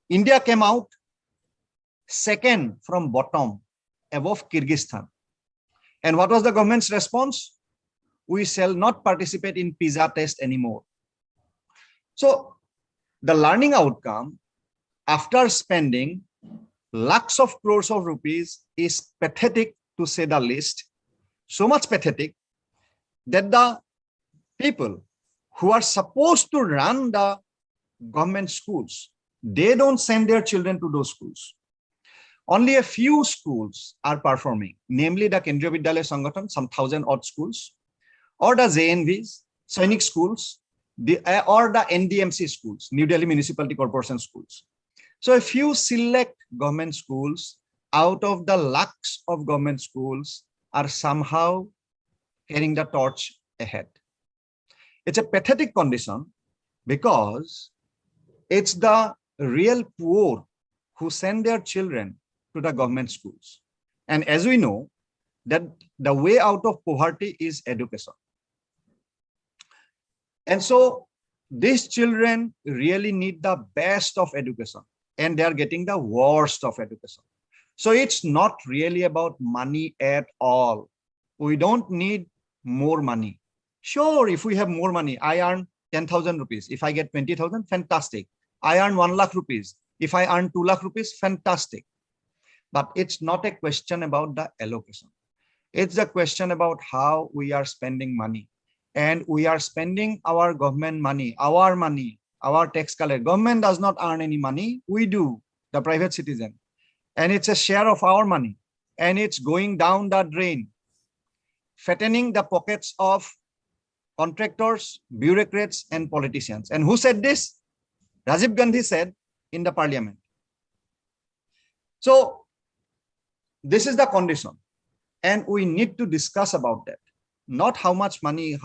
India came out second from bottom, above Kyrgyzstan. And what was the government's response? We shall not participate in PISA test anymore. So the learning outcome after spending lakhs of crores of rupees is pathetic, to say the least. So much pathetic that the people who are supposed to run the government schools, they don't send their children to those schools. Only a few schools are performing, namely the Kendriya Vidyalaya Sangathan, some 1,000 odd schools, or the JNVs, Sainik schools, or the NDMC schools, New Delhi Municipality Corporation schools. So a few select government schools out of the lakhs of government schools are somehow carrying the torch ahead. It's a pathetic condition because it's the real poor who send their children to the government schools. And as we know, that the way out of poverty is education. And so these children really need the best of education, and they are getting the worst of education. So it's not really about money at all. We don't need more money. Sure, if we have more money, I earn 10,000 rupees. If I get 20,000, fantastic. I earn 1 lakh rupees. If I earn 2 lakh rupees, fantastic. But it's not a question about the allocation. It's a question about how we are spending money. And we are spending our government money, our tax collector. Government does not earn any money. We do. the private citizen, and it's a share of our money, and it's going down the drain, fattening the pockets of contractors, bureaucrats, and politicians. And who said this? Rajiv Gandhi said in the parliament. So this is the condition, and we need to discuss about that. Not how much money,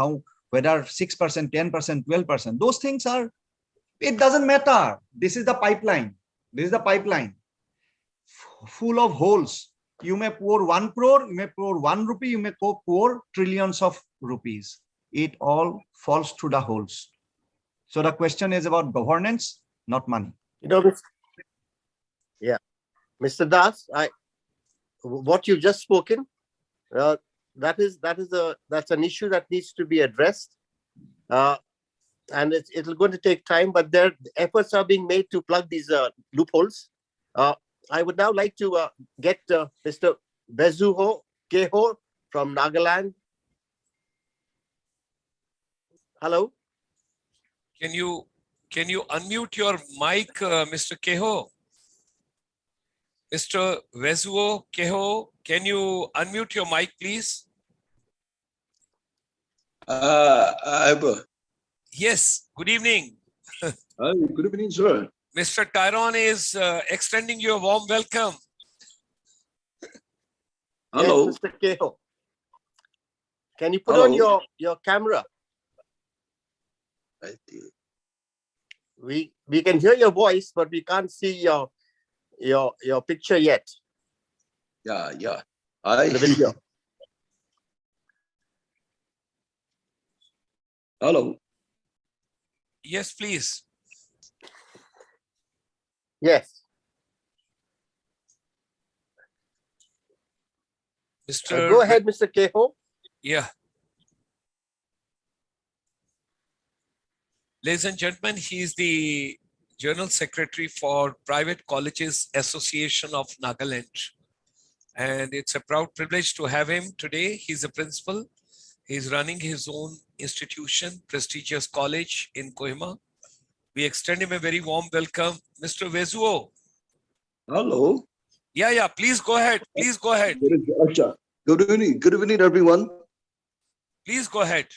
whether 6%, 10%, 12%, those things are, it doesn't matter. This is the pipeline. This is the pipeline full of holes. You may pour 1 crore, you may pour 1 rupee, you may pour trillions of rupees. It all falls through the holes. So the question is about governance, not money. You know, yeah, Mr. Das, what you've just spoken, that's an issue that needs to be addressed, and it'll going to take time. But their efforts are being made to plug these loopholes. I would now like to get Mr. Bezuho Keho from Nagaland. Hello. Can you unmute your mic, Mr. Keho? Mr. Vezuo Keho, can you unmute your mic, please? Yes, good evening. Good evening, sir. Mr. Tyrone is extending you a warm welcome. Hello. Yes, Mr. Keho. Can you put on your camera? We can hear your voice, but we can't see your picture yet. Yeah. The video. Hello. Yes, please. Yes. Mr. Go ahead, Mr. Keho. Yeah. Ladies and gentlemen, he is the General Secretary for Private Colleges Association of Nagaland. And it's a proud privilege to have him today. He's a principal. He's running his own institution, prestigious college in Kohima. We extend him a very warm welcome. Mr. Vezuo. Hello. Yeah, please go ahead. Please go ahead. Good evening. Good evening, everyone. Please go ahead.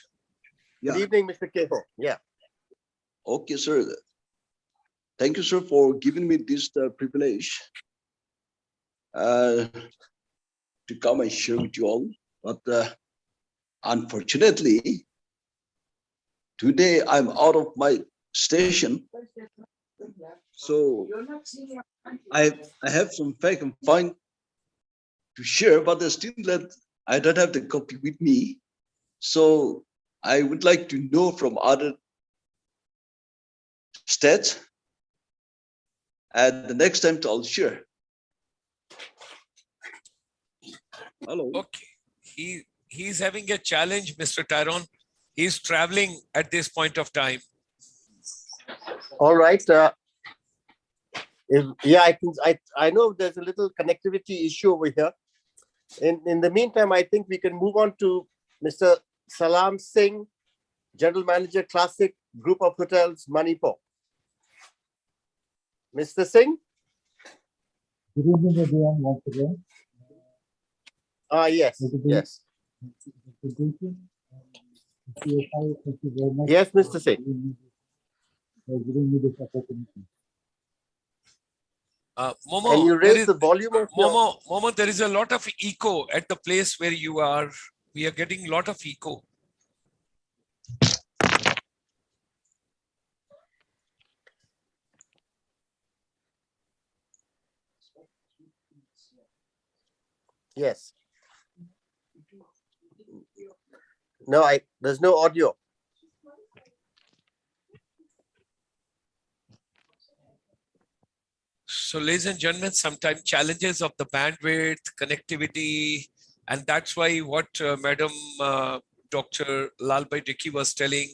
Good evening, Mr. Keho. Yeah. Okay, sir. Thank you, sir, for giving me this privilege to come and share with you all. But unfortunately, today I'm out of my station. So I have some fact and find to share, but still I don't have the copy with me. So I would like to know from other states, and the next time I'll share. Hello. Okay. He's having a challenge, Mr. Tyrone. He's traveling at this point of time. All right. I know there's a little connectivity issue over here. In the meantime, I think we can move on to Mr. Salam Singh, General Manager, Classic Group of Hotels, Manipur. Mr. Singh? Good evening, everyone, once again. Yes. Yes. Thank you very much. Yes, Mr. Singh. For giving me this opportunity. Momo, can you raise the volume of Momo, there is a lot of echo at the place where you are. We are getting a lot of echo. Yes. No, there's no audio. So, ladies and gentlemen, sometimes challenges of the bandwidth, connectivity, and that's why what Madam Dr. Lalbhai Dicky was telling,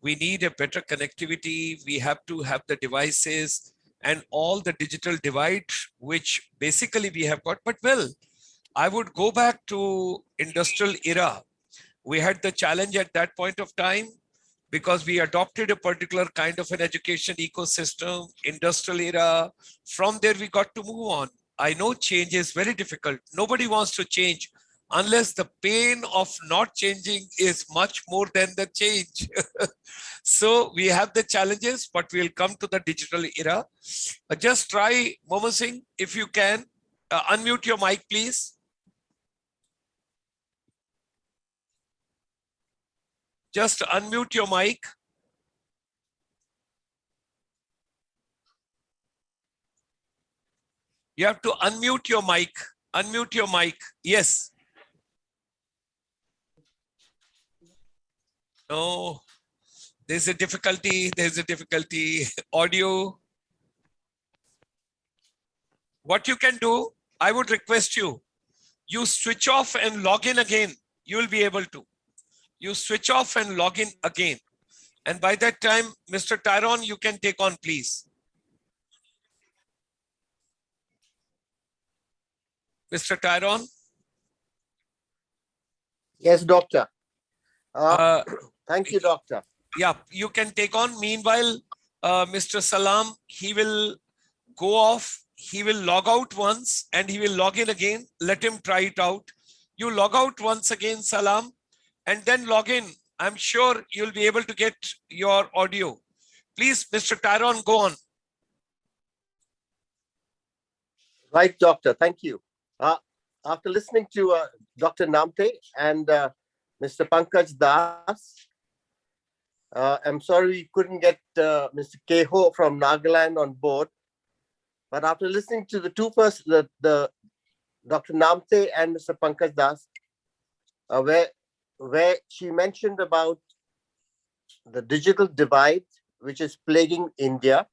we need a better connectivity. We have to have the devices and all the digital divide, which basically we have got. But well, I would go back to industrial era. We had the challenge at that point of time. because we adopted a particular kind of an education ecosystem, industrial era. From there, we got to move on. I know change is very difficult. Nobody wants to change unless the pain of not changing is much more than the change. So we have the challenges, but we'll come to the digital era. Just try, Momo Singh, if you can, unmute your mic, please. Just unmute your mic. You have to unmute your mic. Unmute your mic. Yes. No. There's a difficulty. There's a difficulty. Audio. What you can do, I would request you, you switch off and log in again. You will be able to. You switch off and log in again. And by that time, Mr. Tyrone, you can take on, please. Mr. Tyrone? Yes, doctor. Thank you, doctor. Yeah, you can take on. Meanwhile, Mr. Salam, he will go off. He will log out once and he will log in again. Let him try it out. You log out once again, Salam, and then log in. I'm sure you'll be able to get your audio. Please, Mr. Tyrone, go on. Right, doctor. Thank you. After listening to Dr. Namte and Mr. Pankaj Das, I'm sorry we couldn't get Mr. Keho from Nagaland on board. But after listening to the two first, the Dr. Namte and Mr. Pankaj Das, where she mentioned about the digital divide, which is plaguing India,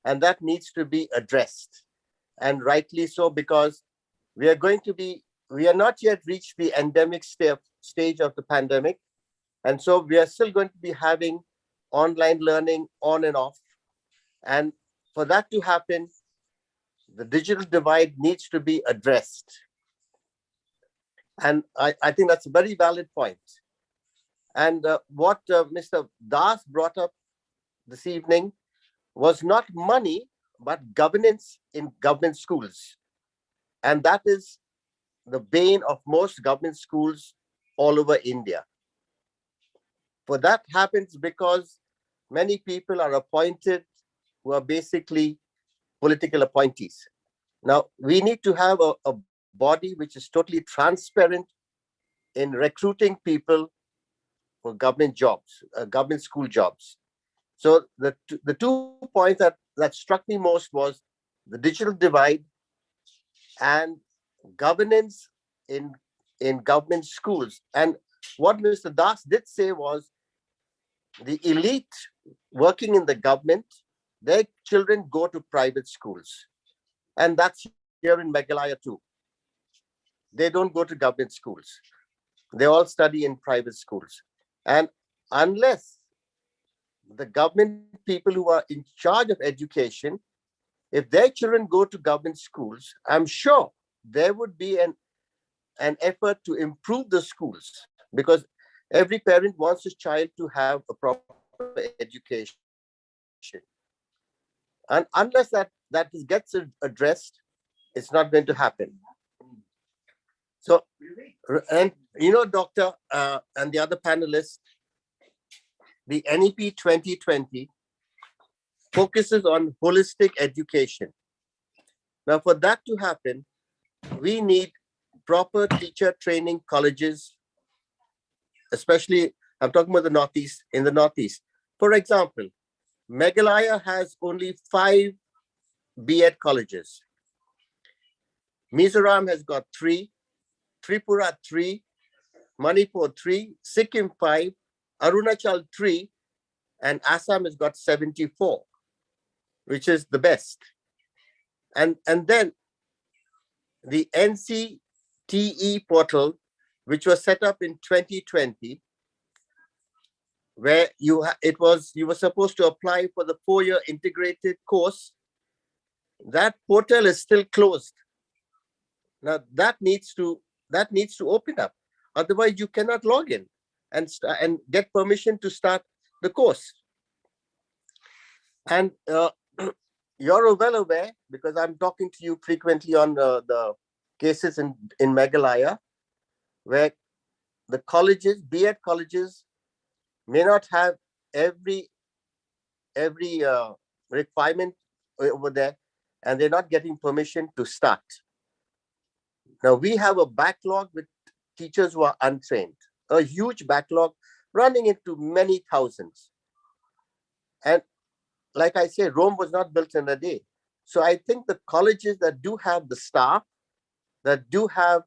and that needs to be addressed, and rightly so, because we are not yet reached the endemic stage of the pandemic, and so we are still going to be having online learning on and off, and for that to happen, the digital divide needs to be addressed. And I think that's a very valid point. And what Mr. Das brought up this evening was not money, but governance in government schools. And that is the bane of most government schools all over India. For that happens because many people are appointed who are basically political appointees. Now, we need to have a body which is totally transparent in recruiting people for government jobs, government school jobs. So the two points that struck me most was the digital divide and governance in government schools. And what Mr. Das did say was the elite working in the government, their children go to private schools. And that's here in Meghalaya too. They don't go to government schools. They all study in private schools. And unless the government people who are in charge of education, if their children go to government schools, I'm sure there would be an effort to improve the schools, because every parent wants his child to have a proper education. And unless that gets addressed, it's not going to happen. So, and you know, doctor and the other panelists, the NEP 2020 focuses on holistic education. Now, for that to happen, we need proper teacher training colleges, especially, I'm talking about the Northeast, in the Northeast. For example, Meghalaya has only 5 B.Ed colleges. Mizoram has got 3, Tripura 3, Manipur 3, Sikkim 5, Arunachal 3, and Assam has got 74, which is the best. And then the NCTE portal, which was set up in 2020, where you were supposed to apply for the 4-year integrated course. That portal is still closed. Now that needs to open up. Otherwise, you cannot log in and get permission to start the course. And you're well aware, because I'm talking to you frequently on the cases in Meghalaya, where the colleges, B.Ed colleges, may not have every requirement over there, and they're not getting permission to start. Now, we have a backlog with teachers who are untrained, a huge backlog running into many thousands. And like I say, Rome was not built in a day. So I think the colleges that do have the staff, that do have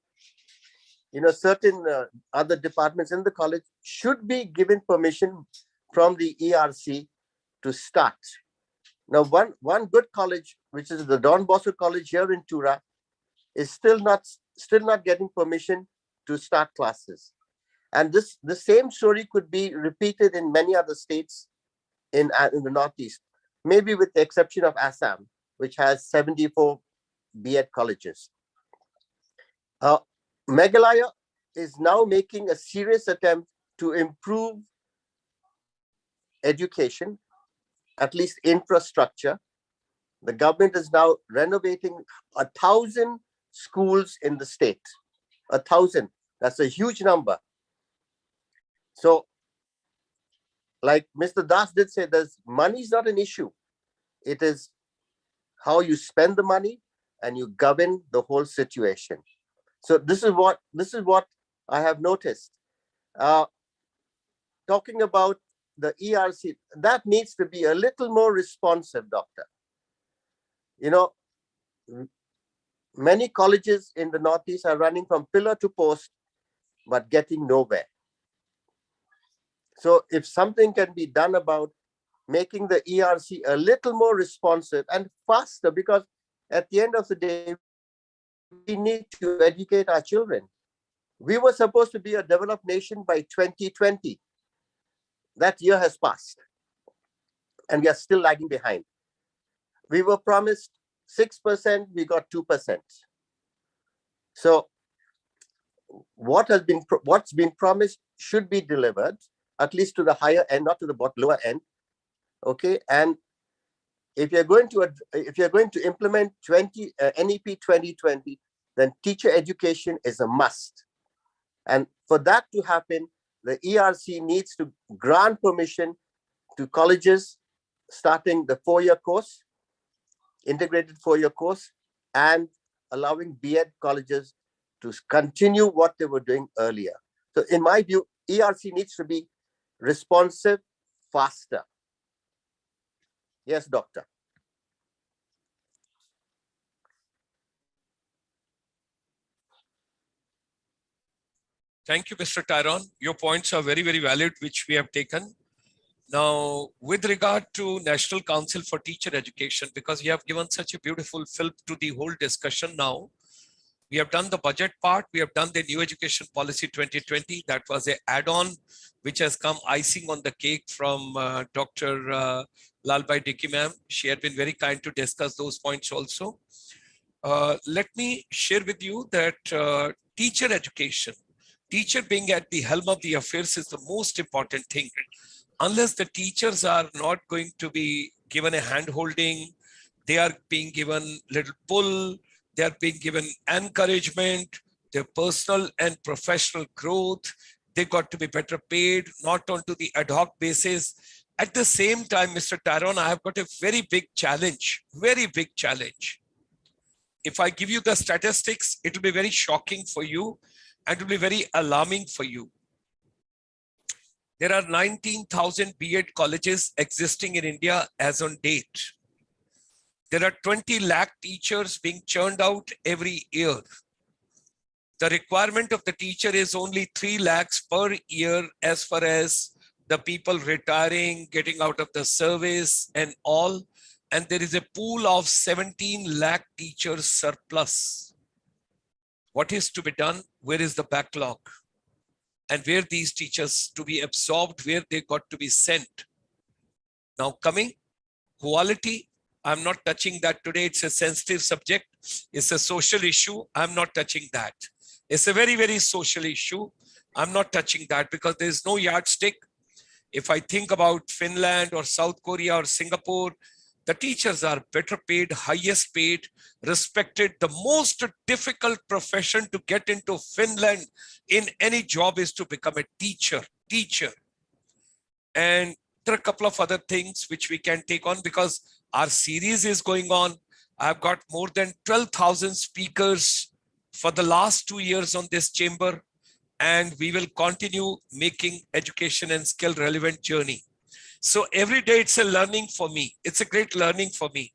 certain other departments in the college, should be given permission from the ERC to start. Now, one good college, which is the Don Bosco College here in Tura, is still not getting permission to start classes. And the same story could be repeated in many other states in the Northeast, maybe with the exception of Assam, which has 74 B.Ed colleges. Meghalaya is now making a serious attempt to improve education, at least infrastructure. The government is now renovating 1,000 schools in the state. 1,000. That's a huge number. So, like Mr. Das did say, money is not an issue. It is how you spend the money and you govern the whole situation. So this is what I have noticed. Talking about the ERC, that needs to be a little more responsive, doctor. Many colleges in the Northeast are running from pillar to post, but getting nowhere. So if something can be done about making the ERC a little more responsive and faster, because at the end of the day, we need to educate our children. We were supposed to be a developed nation by 2020. That year has passed, and we are still lagging behind. We were promised 6%, we got 2%. So what's been promised should be delivered, at least to the higher end, not to the lower end. Okay, and if you're going to implement NEP 2020, then teacher education is a must. And for that to happen, the ERC needs to grant permission to colleges starting the 4-year course, integrated 4-year course, and allowing B.Ed colleges to continue what they were doing earlier. So in my view, ERC needs to be responsive, faster. Yes, doctor. Thank you, Mr. Tyrone. Your points are very, very valid, which we have taken. Now, with regard to National Council for Teacher Education, because you have given such a beautiful fill to the whole discussion now, we have done the budget part. We have done the New Education Policy 2020. That was an add-on, which has come icing on the cake from Dr. Lalbhai Dicky ma'am. She had been very kind to discuss those points also. Let me share with you that teacher education, teacher being at the helm of the affairs, is the most important thing. Unless the teachers are not going to be given a hand-holding, they are being given little pull, they are being given encouragement, their personal and professional growth, they got to be better paid, not onto the ad hoc basis. At the same time, Mr. Tyrone, I have got a very big challenge, very big challenge. If I give you the statistics, it will be very shocking for you and it will be very alarming for you. There are 19,000 B.Ed colleges existing in India as on date. There are 20 lakh teachers being churned out every year. The requirement of the teacher is only 3 lakhs per year as far as the people retiring, getting out of the service and all. And there is a pool of 17 lakh teachers surplus. What is to be done? Where is the backlog? And where these teachers to be absorbed, where they got to be sent. Now coming, quality, I'm not touching that today. It's a sensitive subject. It's a social issue. I'm not touching that. It's a very, very social issue. I'm not touching that because there's no yardstick. If I think about Finland or South Korea or Singapore, the teachers are better paid, highest paid, respected. The most difficult profession to get into Finland in any job is to become a teacher. And there are a couple of other things which we can take on because our series is going on. I've got more than 12,000 speakers for the last 2 years on this chamber, and we will continue making education and skill relevant journey. So every day it's a learning for me. It's a great learning for me.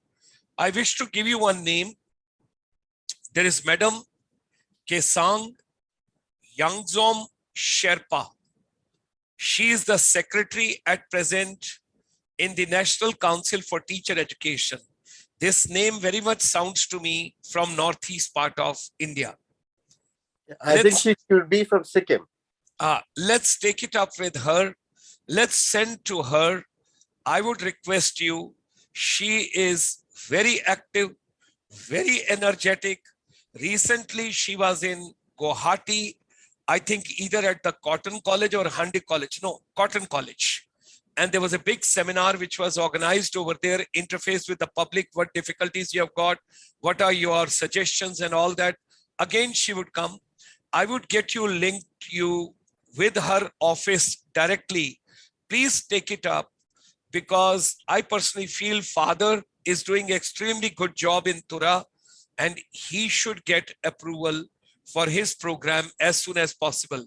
I wish to give you one name. There is Madam Kesang Yangzom Sherpa. She is the secretary at present in the National Council for Teacher Education. This name very much sounds to me from northeast part of India. I think she should be from Sikkim. Let's take it up with her. Let's send to her. I would request you. She is very active, very energetic. Recently, she was in Guwahati, I think either at the Cotton College or Handi College. No, Cotton College. And there was a big seminar which was organized over there, interface with the public, what difficulties you have got, what are your suggestions and all that. Again, she would come. I would get you linked with her office directly. Please take it up because I personally feel father is doing extremely good job in Tura and he should get approval for his program as soon as possible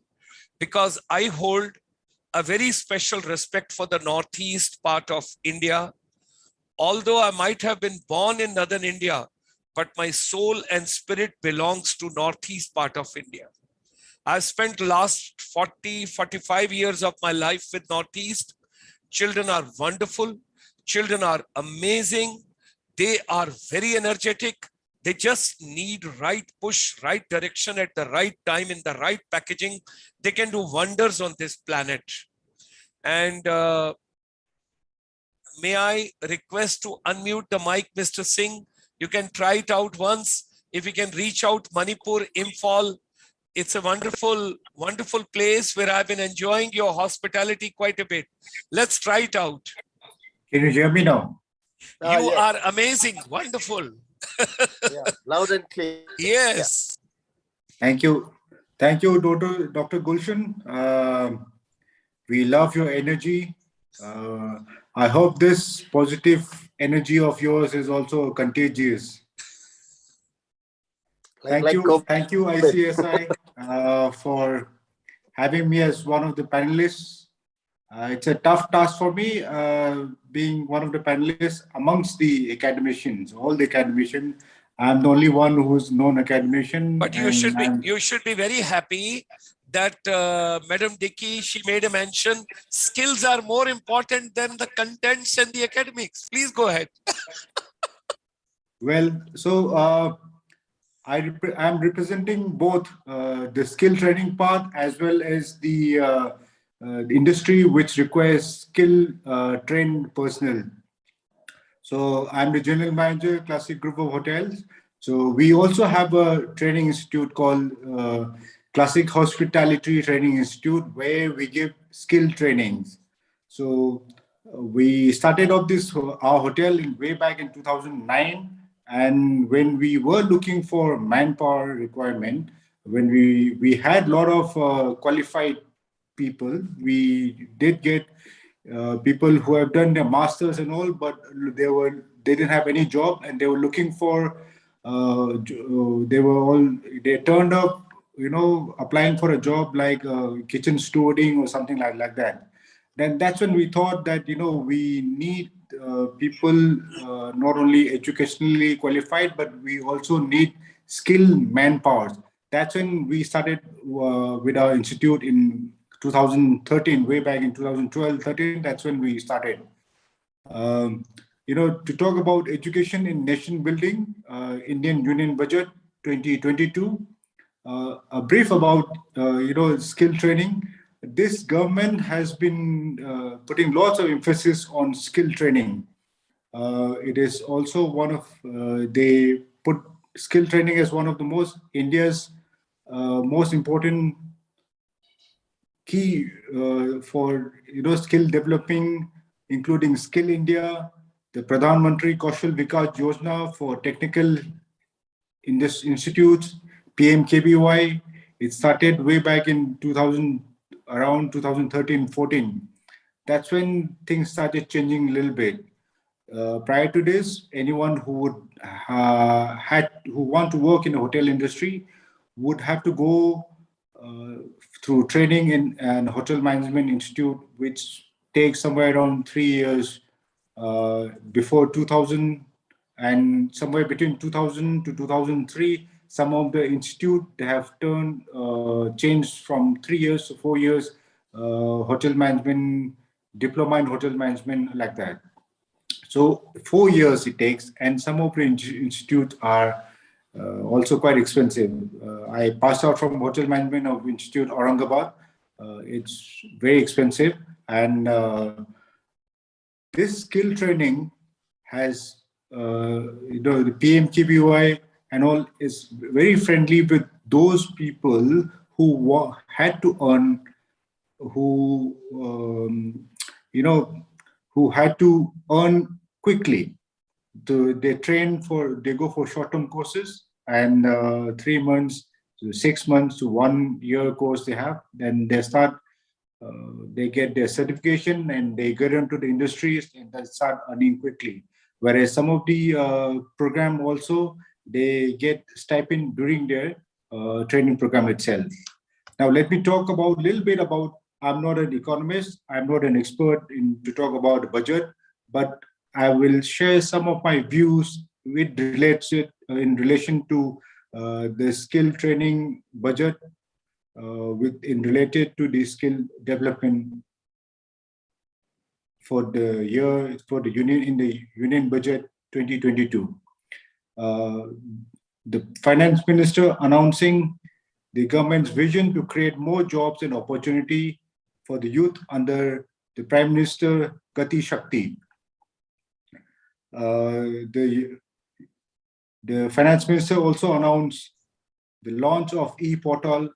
because I hold a very special respect for the northeast part of India. Although I might have been born in northern India, but my soul and spirit belongs to northeast part of India. I've spent last 40, 45 years of my life with Northeast. Children are wonderful. Children are amazing. They are very energetic. They just need right push, right direction at the right time in the right packaging. They can do wonders on this planet. And may I request to unmute the mic, Mr. Singh? You can try it out once. If you can reach out Manipur, Imphal. It's a wonderful, wonderful place where I've been enjoying your hospitality quite a bit. Let's try it out. Can you hear me now? You Yes. are amazing. Wonderful. Yeah, loud and clear. Yes. Thank you. Thank you, Dr. Gulshan. We love your energy. I hope this positive energy of yours is also contagious. Thank you, ICSI, for having me as one of the panelists. It's a tough task for me, being one of the panelists amongst the academicians, all the academicians. I'm the only one who's non-academician. But you should be very happy that Madam Dickey, she made a mention, skills are more important than the contents and the academics. Please go ahead. Well, so I'm representing both the skill training part as well as the industry which requires skill trained personnel. So I'm the general manager, Classic Group of Hotels. So we also have a training institute called Classic Hospitality Training Institute, where we give skill trainings. So we started off our hotel way back in 2009. And when we were looking for manpower requirement, when we had a lot of qualified people, we did get people who have done their masters and all, but they didn't have any job, and they were looking for. They turned up, applying for a job like kitchen stewarding or something like that. Then that's when we thought that we need people not only educationally qualified, but we also need skilled manpower. That's when we started with our institute in 2013, way back in 2012, 13. That's when we started. To talk about education in nation building, Indian Union Budget 2022, a brief about skill training. This government has been putting lots of emphasis on skill training. It is also one of they put skill training as one of the India's most important key for skill developing, including Skill India, the Pradhan Mantri Kaushal Vikas Yojana for technical institutes, PMKBY. It started way back in 2000, around 2013-14. That's when things started changing a little bit. Prior to this, anyone who would who want to work in the hotel industry would have to go through training in an hotel management institute, which takes somewhere around 3 years before 2000, and somewhere between 2000 to 2003. Some of the institute have changed from 3 years to 4 years hotel management, diploma in hotel management, like that. So 4 years it takes, and some of the institutes are also quite expensive. I passed out from hotel management of Institute Aurangabad. It's very expensive, and this skill training has, the PMKBY and all is very friendly with those people who had to earn, who who had to earn quickly. They go for short-term courses, and 3 months to 6 months to 1 year course they have. Then they get their certification and they get into the industries and they start earning quickly. Whereas some of the program also, they get stipend during their training program itself. Now, let me talk about a little bit about, I'm not an economist, I'm not an expert to talk about the budget, but I will share some of my views in relation to the skill training budget related to the skill development for the union, in the union budget 2022. The finance minister announcing the government's vision to create more jobs and opportunity for the youth under the Prime Minister Gati Shakti. The finance minister also announced the launch of e-portal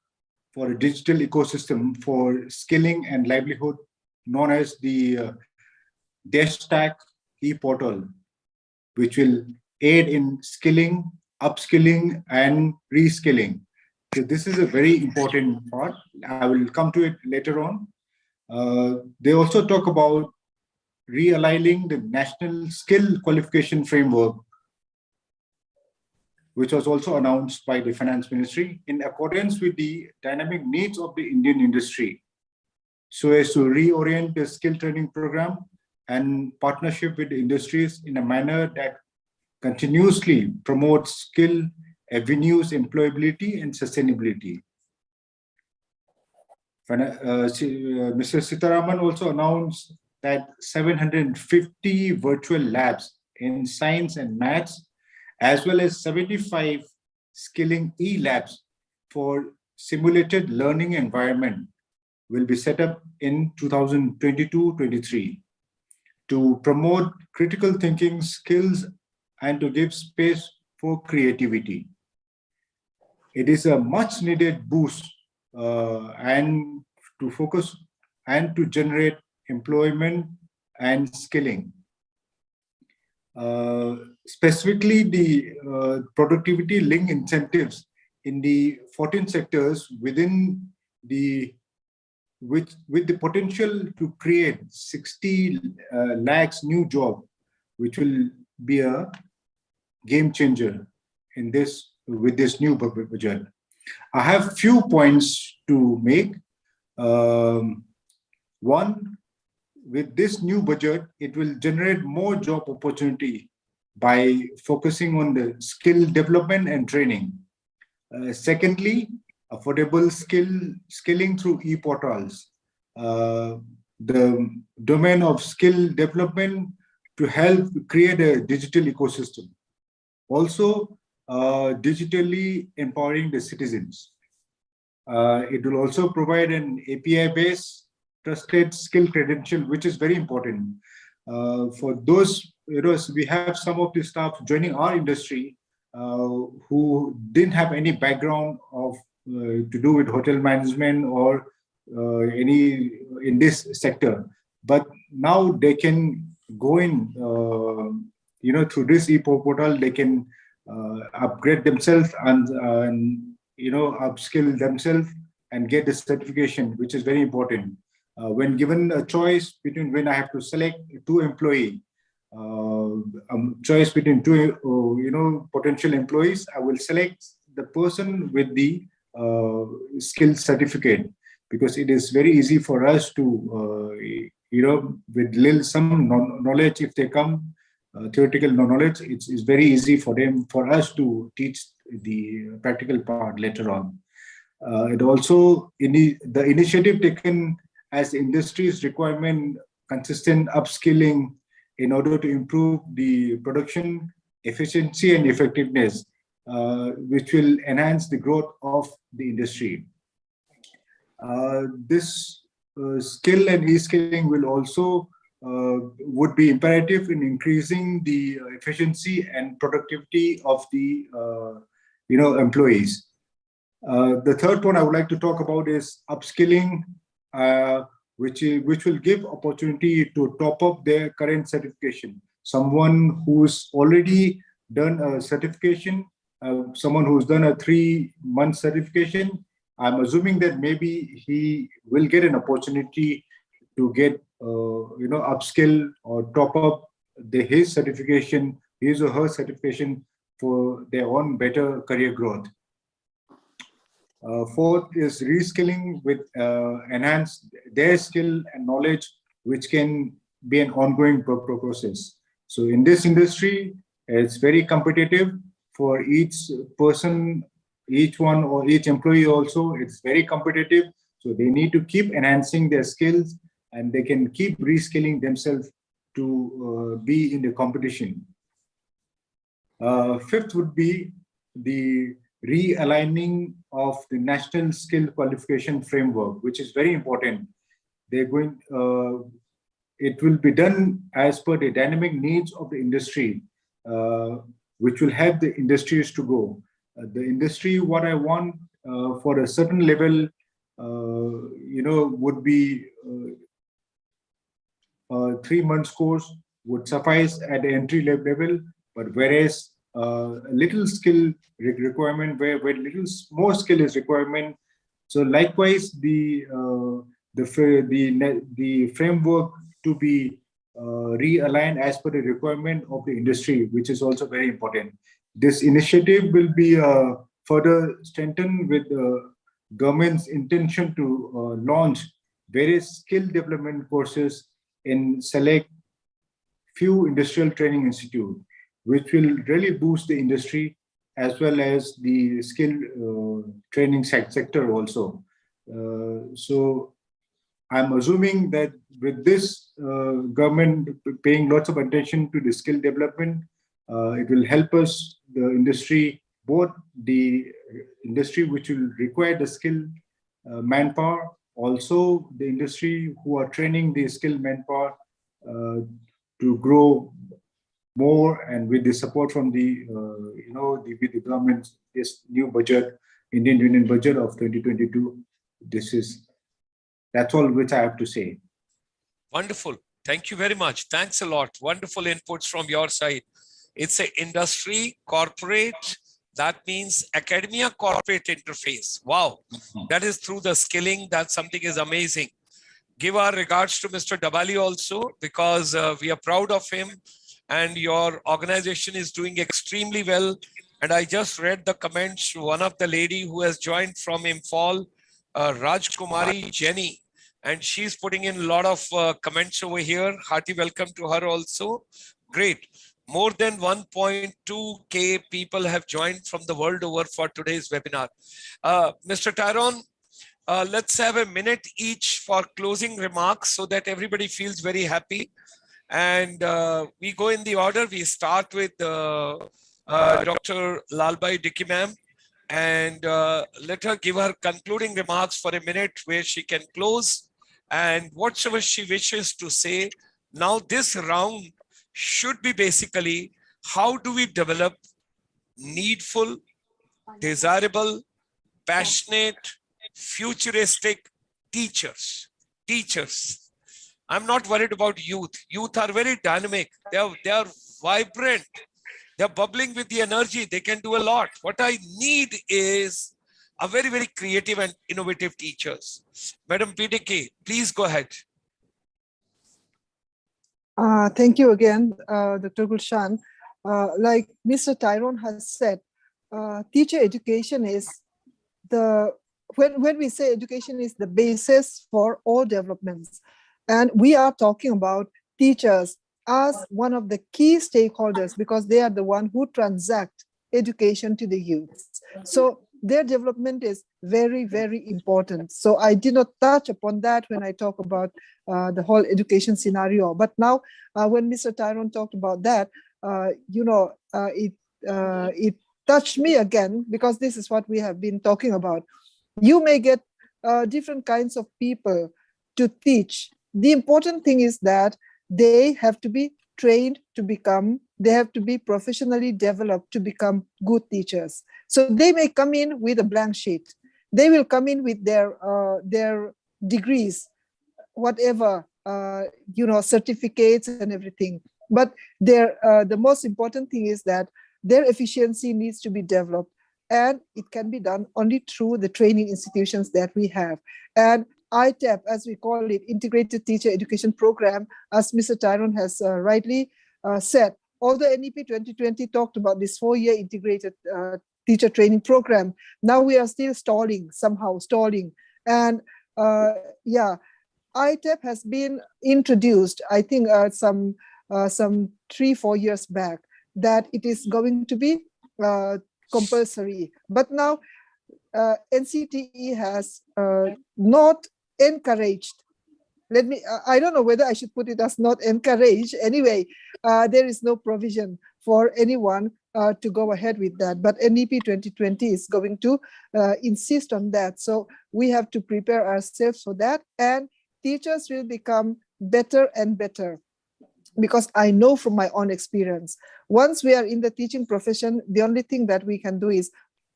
for a digital ecosystem for skilling and livelihood, known as the Deshstack e-portal, which will aid in skilling, upskilling, and reskilling. So this is a very important part. I will come to it later on. They also talk about realigning the national skill qualification framework, which was also announced by the finance ministry in accordance with the dynamic needs of the Indian industry, so as to reorient the skill training program and partnership with the industries in a manner that continuously promotes skill avenues, employability, and sustainability. Mr. Sitaraman also announced that 750 virtual labs in science and maths, as well as 75 skilling e-labs for simulated learning environment will be set up in 2022-23 to promote critical thinking skills and to give space for creativity. It is a much needed boost and to focus and to generate employment and skilling. Specifically, the productivity linked incentives in the 14 sectors within with the potential to create 60 lakhs new jobs, which will be a game changer in with this new budget. I have few points to make. One, with this new budget, it will generate more job opportunity by focusing on the skill development and training. Secondly, affordable skilling through e-portals. The domain of skill development to help create a digital ecosystem. Also, digitally empowering the citizens. It will also provide an API-based trusted skill credential, which is very important. For those, we have some of the staff joining our industry who didn't have any background of to do with hotel management or any in this sector, but now they can go in, through this e-portal, they can upgrade themselves and upskill themselves and get the certification, which is very important. When given a choice between when I have to select two employee, choice between two, potential employees, I will select the person with the skill certificate, because it is very easy for us to, with some knowledge, if they come, theoretical knowledge, it's very easy for us to teach the practical part later on. It also, the initiative taken as industry's requirement, consistent upskilling in order to improve the production efficiency and effectiveness, which will enhance the growth of the industry. This skill and e-skilling will also would be imperative in increasing the efficiency and productivity of the employees. The third point I would like to talk about is upskilling, which will give opportunity to top up their current certification. Someone who's already done a certification, someone who's done a 3-month certification, I'm assuming that maybe he will get an opportunity to get, upskill or top up his certification, his or her certification for their own better career growth. Fourth is reskilling with enhance their skill and knowledge, which can be an ongoing process. So in this industry, it's very competitive for each person, each one or each employee also. It's very competitive. So they need to keep enhancing their skills, and they can keep reskilling themselves to be in the competition. Fifth would be the realigning of the national skill qualification framework, which is very important. They're going, it will be done as per the dynamic needs of the industry, which will help the industries to go. The industry, what I want for a certain level, would be 3 months course would suffice at the entry level, but whereas little skill requirement, where little more skill is requirement. So likewise, the framework to be realigned as per the requirement of the industry, which is also very important. This initiative will be further strengthened with the government's intention to launch various skill development courses in select few industrial training institutes, which will really boost the industry as well as the skill training sector also. So I'm assuming that with this government paying lots of attention to the skill development, it will help us, the industry, both the industry which will require the skilled manpower, also the industry who are training the skilled manpower to grow more, and with the support from the with the government, this new budget, Indian Union budget of 2022. That's all which I have to say. Wonderful. Thank you very much. Thanks a lot. Wonderful inputs from your side. It's an industry, corporate, that means academia, corporate interface. Wow. That is through the skilling. That something is amazing. Give our regards to Mr. Dabali also, because we are proud of him, and your organization is doing extremely well. And I just read the comments. One of the lady who has joined from Imphal, Rajkumari Jenny, and she's putting in a lot of comments over here. Hearty welcome to her also. Great. More than 1.2K people have joined from the world over for today's webinar. Mr. Tyrone, let's have a minute each for closing remarks so that everybody feels very happy. And we go in the order. We start with Dr. Lalbai Dicky ma'am, and let her give her concluding remarks for a minute where she can close and whatever she wishes to say. Now this round should be basically, how do we develop needful, desirable, passionate, futuristic teachers. Teachers. I'm not worried about youth. Youth are very dynamic. They are vibrant. They're bubbling with the energy. They can do a lot. What I need is a very, very creative and innovative teachers. Madam PDK, please go ahead. Thank you again, Dr. Gulshan. Like Mr. Tyrone has said, teacher education is when we say education is the basis for all developments. And we are talking about teachers as one of the key stakeholders because they are the one who transact education to the youth. So their development is very, very important. So I did not touch upon that when I talk about the whole education scenario. But now when Mr. Tyrone talked about that, it touched me again because this is what we have been talking about. You may get different kinds of people to teach. The important thing is that they have to be trained to become, they have to be professionally developed to become good teachers. So they may come in with a blank sheet. They will come in with their degrees, whatever, certificates and everything. But the most important thing is that their efficiency needs to be developed, and it can be done only through the training institutions that we have. And ITAP, as we call it, Integrated Teacher Education Program, as Mr. Tyrone has rightly said, although NEP 2020 talked about this 4-year integrated teacher training program, now we are still stalling. And ITAP has been introduced, I think some 3-4 years back, that it is going to be compulsory. But now NCTE has not encouraged. I don't know whether I should put it as not encouraged. Anyway, there is no provision for anyone to go ahead with that. But NEP 2020 is going to insist on that. So we have to prepare ourselves for that. And teachers will become better and better. Because I know from my own experience, once we are in the teaching profession, the only thing that we can do is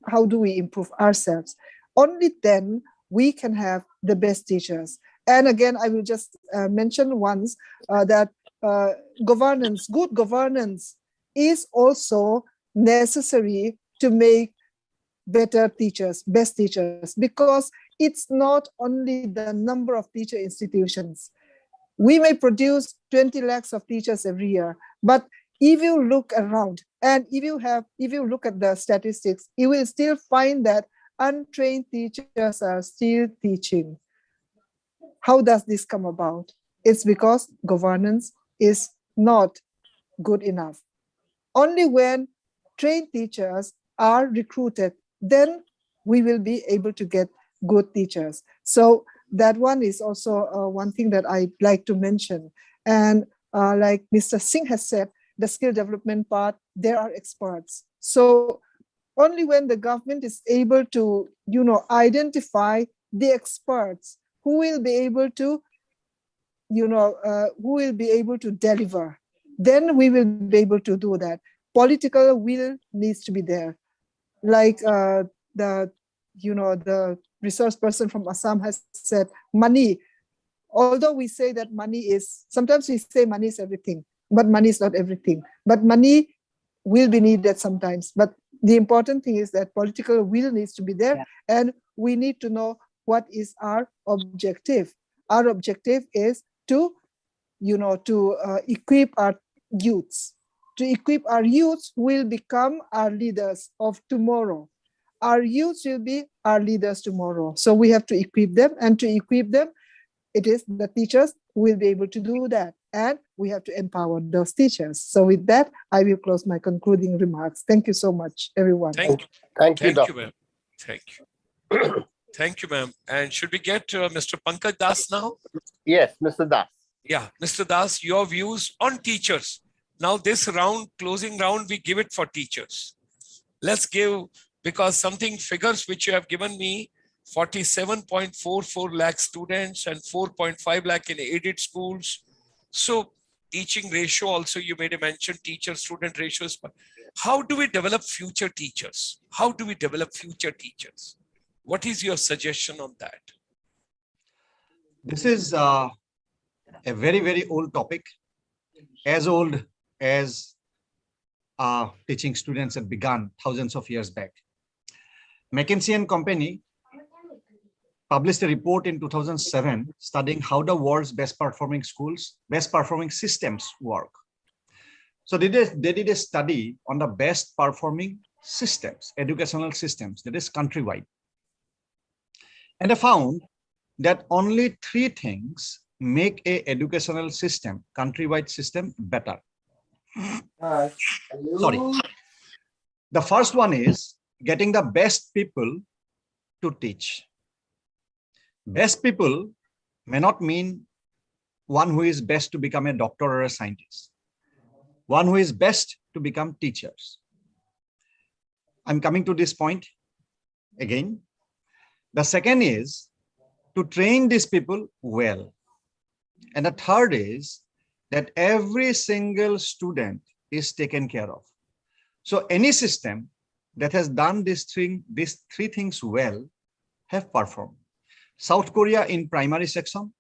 how do we improve ourselves? Only then we can have the best teachers. And again, I will just mention once that good governance is also necessary to make better teachers, best teachers, because it's not only the number of teacher institutions. We may produce 20 lakhs of teachers every year, but if you look around and if you look at the statistics, you will still find that untrained teachers are still teaching. How does this come about? It's because governance is not good enough. Only when trained teachers are recruited, then we will be able to get good teachers. So that one is also one thing that I'd like to mention. And like Mr. Singh has said, the skill development part, there are experts. So only when the government is able to, identify the experts who will be able to, deliver, then we will be able to do that. Political will needs to be there. Like the resource person from Assam has said, money. Although we say that money is, sometimes we say money is everything, but money is not everything. But money will be needed sometimes. But the important thing is that political will needs to be there, and we need to know what is our objective. Our objective is to, equip our youths. To equip our youths who will become our leaders of tomorrow. Our youths will be our leaders tomorrow. So we have to equip them, and to equip them, it is the teachers who will be able to do that. And we have to empower those teachers. So with that, I will close my concluding remarks. Thank you so much, everyone. Thank you, Thank you, Doctor. ma'am. Thank you. Thank you, ma'am. And should we get Mr. Pankaj Das now? Yes, Mr. Das. Yeah, Mr. Das, your views on teachers. Now this round, closing round, we give it for teachers. Let's give, because something figures which you have given me, 47.44 lakh students and 4.5 lakh in aided schools. So teaching ratio also, you made a mention, teacher-student ratios. But how do we develop future teachers? How do we develop future teachers? What is your suggestion on that? This is a very, very old topic, as old as teaching students had begun thousands of years back. McKinsey and Company published a report in 2007 studying how the world's best performing schools, best performing systems work. So they did a study on the best performing systems, educational systems, that is countrywide. And they found that only 3 things make a educational system, countrywide system, better. Sorry. The first one is getting the best people to teach. Best people may not mean one who is best to become a doctor or a scientist. One who is best to become teachers. I'm coming to this point again. The second is to train these people well. And the third is that every single student is taken care of. So any system that has done these 3 things well have performed. South Korea in primary section,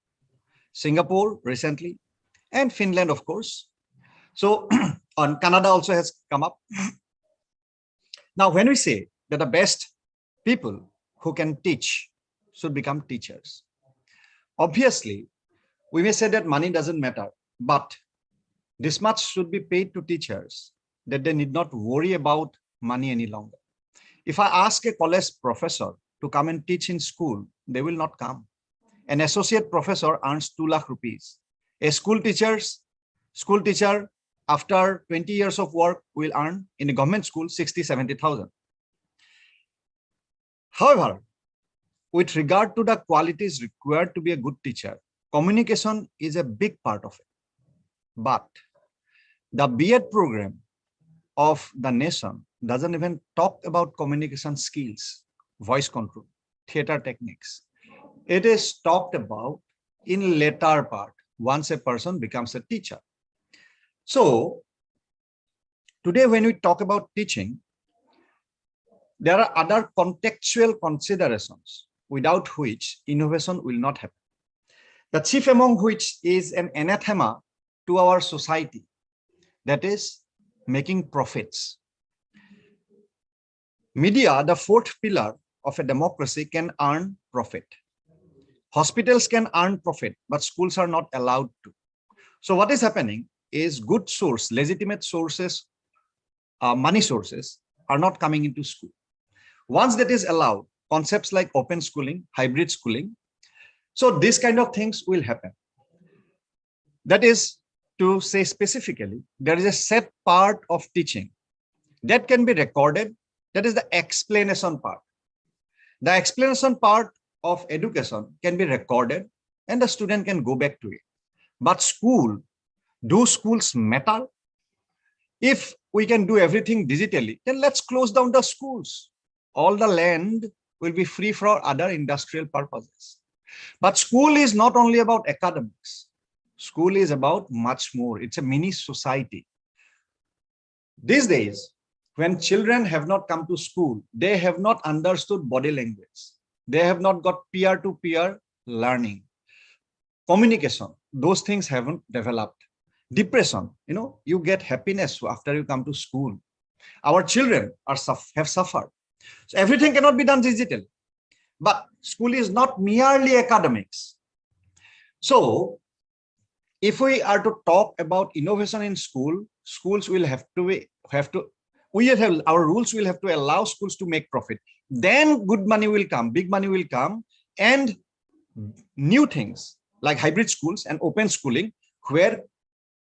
Singapore recently, and Finland, of course. So on Canada also has come up. Now, when we say that the best people who can teach should become teachers, obviously, we may say that money doesn't matter, but this much should be paid to teachers that they need not worry about money any longer. If I ask a college professor to come and teach in school, they will not come. An associate professor earns 2 lakh rupees. A school teacher after 20 years of work will earn in a government school 60,000-70,000. However, with regard to the qualities required to be a good teacher, communication is a big part of it. But the B.Ed program of the nation doesn't even talk about communication skills, voice control, theater techniques. It is talked about in later part once a person becomes a teacher. So today when we talk about teaching, there are other contextual considerations without which innovation will not happen. The chief among which is an anathema to our society, that is making profits. Media, the 4th pillar of a democracy, can earn profit. Hospitals can earn profit, but schools are not allowed to. So what is happening is good source, legitimate sources, money sources are not coming into school. Once that is allowed, concepts like open schooling, hybrid schooling, so these kind of things will happen. That is to say specifically, there is a set part of teaching that can be recorded. That is the explanation part. The explanation part of education can be recorded and the student can go back to it. But school, do schools matter? If we can do everything digitally, then let's close down the schools. All the land will be free for other industrial purposes. But school is not only about academics. School is about much more. It's a mini society. These days, when children have not come to school, they have not understood body language. They have not got peer-to-peer learning. Communication, those things haven't developed. Depression, you get happiness after you come to school. Our children have suffered. So everything cannot be done digitally. But school is not merely academics. So if we are to talk about innovation in school, schools will our rules will have to allow schools to make profit. Then good money will come, big money will come, and new things like hybrid schools and open schooling, where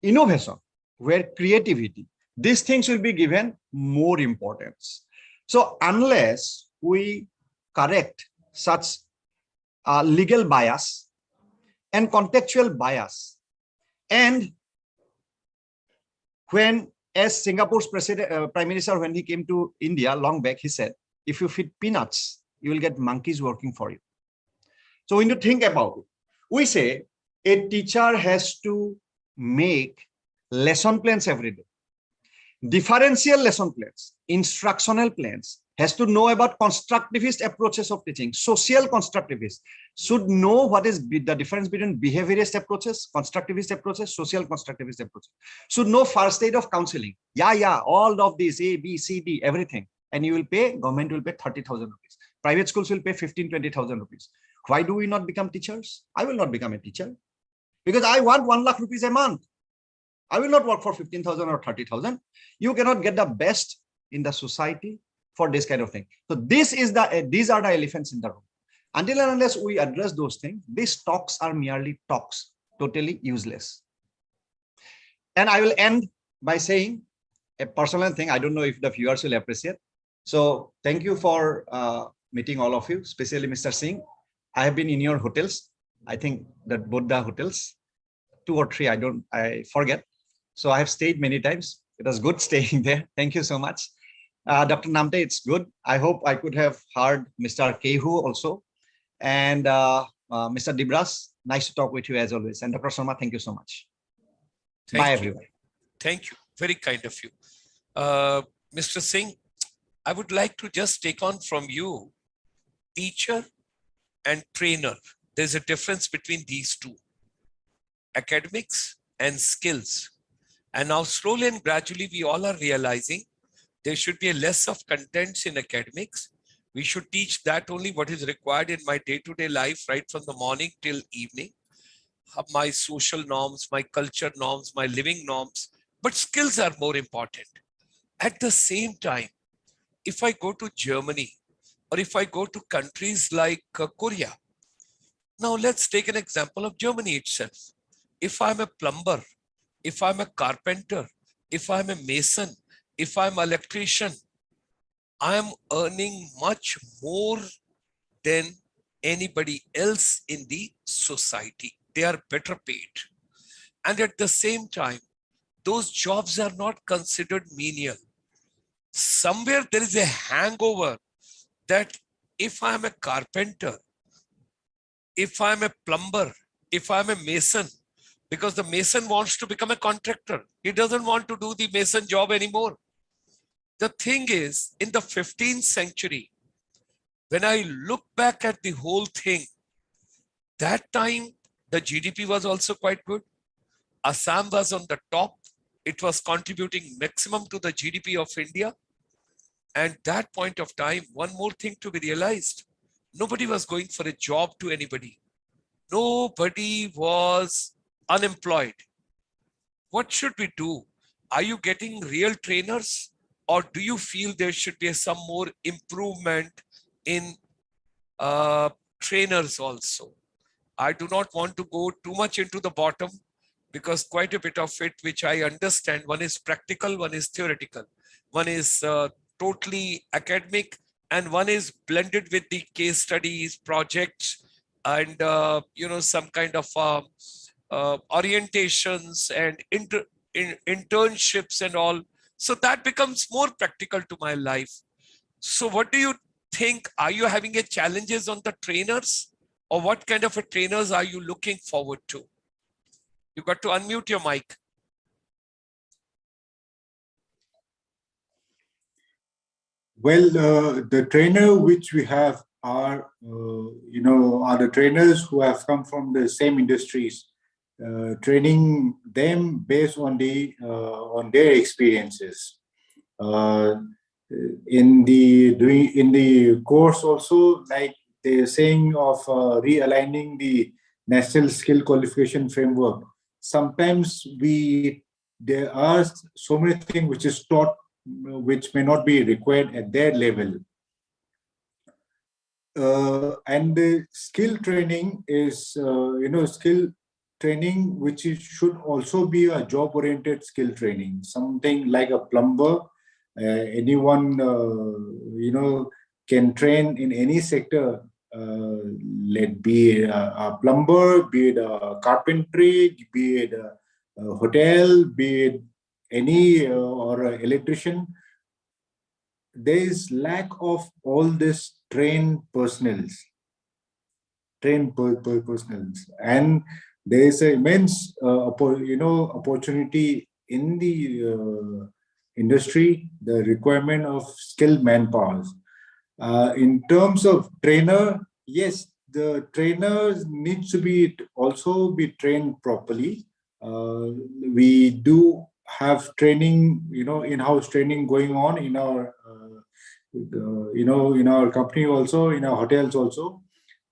innovation, where creativity, these things will be given more importance. So unless we correct such legal bias and contextual bias, and when, as Singapore's Prime Minister, when he came to India long back, he said, if you feed peanuts, you will get monkeys working for you. So when you think about it, we say a teacher has to make lesson plans every day, differential lesson plans, instructional plans, has to know about constructivist approaches of teaching. Social constructivists should know what is the difference between behaviorist approaches, constructivist approaches, social constructivist approaches. Should know first aid of counseling. Yeah, all of these, A, B, C, D, everything. And you will pay, government will pay 30,000 rupees. Private schools will pay 15, 20,000 rupees. Why do we not become teachers? I will not become a teacher because I want 1 lakh rupees a month. I will not work for 15,000 or 30,000. You cannot get the best in the society for this kind of thing. So these are the elephants in the room. Until and unless we address those things, these talks are merely talks, totally useless. And I will end by saying a personal thing. I don't know if the viewers will appreciate. So thank you for meeting all of you, especially Mr. Singh. I have been in your hotels. I think that both the hotels, 2 or 3, I forget. So I have stayed many times. It was good staying there. Thank you so much. Dr. Namte, it's good. I hope I could have heard Mr. Kehu also. And Mr. Dibras, nice to talk with you as always. And Dr. Sharma, thank you so much. Bye, everyone. Thank you. Very kind of you. Mr. Singh, I would like to just take on from you, teacher and trainer. There's a difference between these two, academics and skills. And now slowly and gradually, we all are realizing there should be a less of contents in academics. We should teach that only what is required in my day-to-day life, right from the morning till evening. My social norms, my culture norms, my living norms, but skills are more important. At the same time, if I go to Germany or if I go to countries like Korea, now let's take an example of Germany itself. If I'm a plumber, if I'm a carpenter, if I'm a mason, if I'm an electrician, I'm earning much more than anybody else in the society. They are better paid. And at the same time, those jobs are not considered menial. Somewhere there is a hangover that if I'm a carpenter, if I'm a plumber, if I'm a mason, because the mason wants to become a contractor. He doesn't want to do the mason job anymore. The thing is, in the 15th century, when I look back at the whole thing, that time the GDP was also quite good. Assam was on the top. It was contributing maximum to the GDP of India. And that point of time, one more thing to be realized, nobody was going for a job to anybody. Nobody was unemployed. What should we do? Are you getting real trainers? Or do you feel there should be some more improvement in trainers also? I do not want to go too much into the bottom because quite a bit of it, which I understand, one is practical, one is theoretical, one is totally academic, and one is blended with the case studies, projects, and some kind of orientations and internships and all. So that becomes more practical to my life. So what do you think? Are you having a challenges on the trainers, or what kind of a trainers are you looking forward to? You got to unmute your mic. Well, the trainer which we have are the trainers who have come from the same industries, training them based on on their experiences. In the course also, like they're saying of realigning the national skill qualification framework. Sometimes there are so many things which is taught which may not be required at their level. And the skill training is, skill training which should also be a job-oriented skill training. Something like a plumber, anyone, can train in any sector. Let be a plumber, be it a carpentry, be it a hotel, be it any or an electrician. There is lack of all this trained personnel, and there is an immense opportunity in the industry, the requirement of skilled manpower. In terms of trainer, yes, the trainers needs to be also be trained properly. We do have training, in-house training going on in our, in our company also, in our hotels also.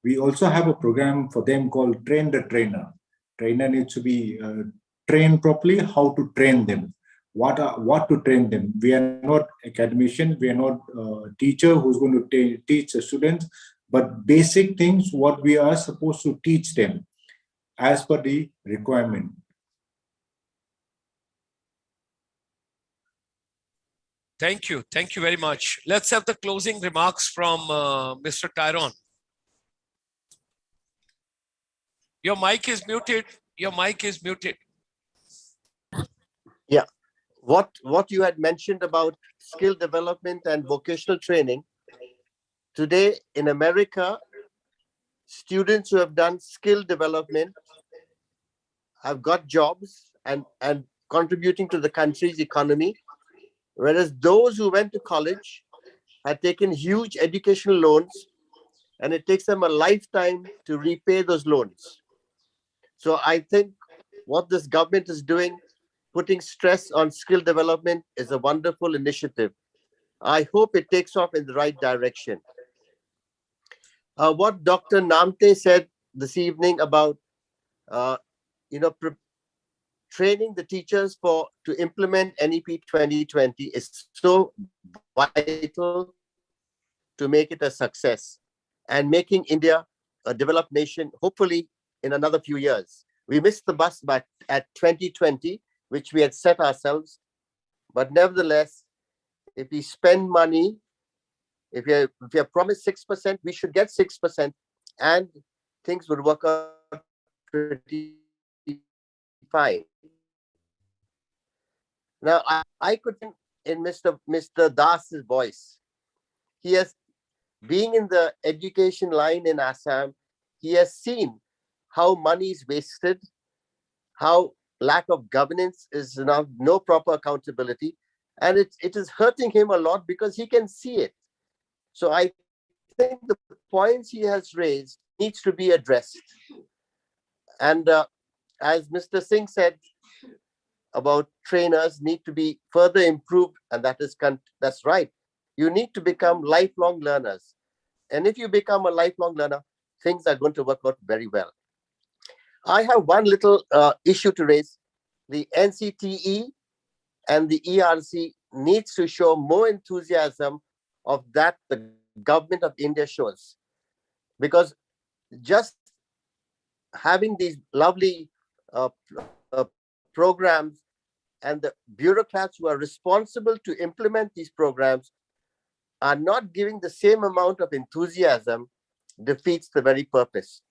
We also have a program for them called Train the Trainer. Trainer needs to be trained properly, how to train them, what to train them. We are not academicians, we are not a teacher who's going to teach the students, but basic things what we are supposed to teach them as per the requirement. Thank you. Thank you very much. Let's have the closing remarks from Mr. Tyrone. Your mic is muted. Your mic is muted. Yeah. What you had mentioned about skill development and vocational training, today in America, students who have done skill development have got jobs and contributing to the country's economy, whereas those who went to college had taken huge educational loans, and it takes them a lifetime to repay those loans. So I think what this government is doing, putting stress on skill development, is a wonderful initiative. I hope it takes off in the right direction. What Dr. Namte said this evening about, training the teachers to implement NEP 2020 is so vital to make it a success and making India a developed nation, hopefully in another few years. We missed the bus back at 2020, which we had set ourselves. But nevertheless, if we spend money, if we have promised 6%, we should get 6%, and things would work out pretty fine. Now, I could in Mr. Das's voice. He has, being in the education line in Assam, he has seen how money is wasted, how lack of governance is now, no proper accountability, and it is hurting him a lot because he can see it. So I think the points he has raised needs to be addressed. And as Mr. Singh said about trainers need to be further improved, and that's right. You need to become lifelong learners. And if you become a lifelong learner, things are going to work out very well. I have one little issue to raise. The NCTE and the ERC needs to show more enthusiasm of that the government of India shows. Because just having these lovely programs and the bureaucrats who are responsible to implement these programs are not giving the same amount of enthusiasm defeats the very purpose.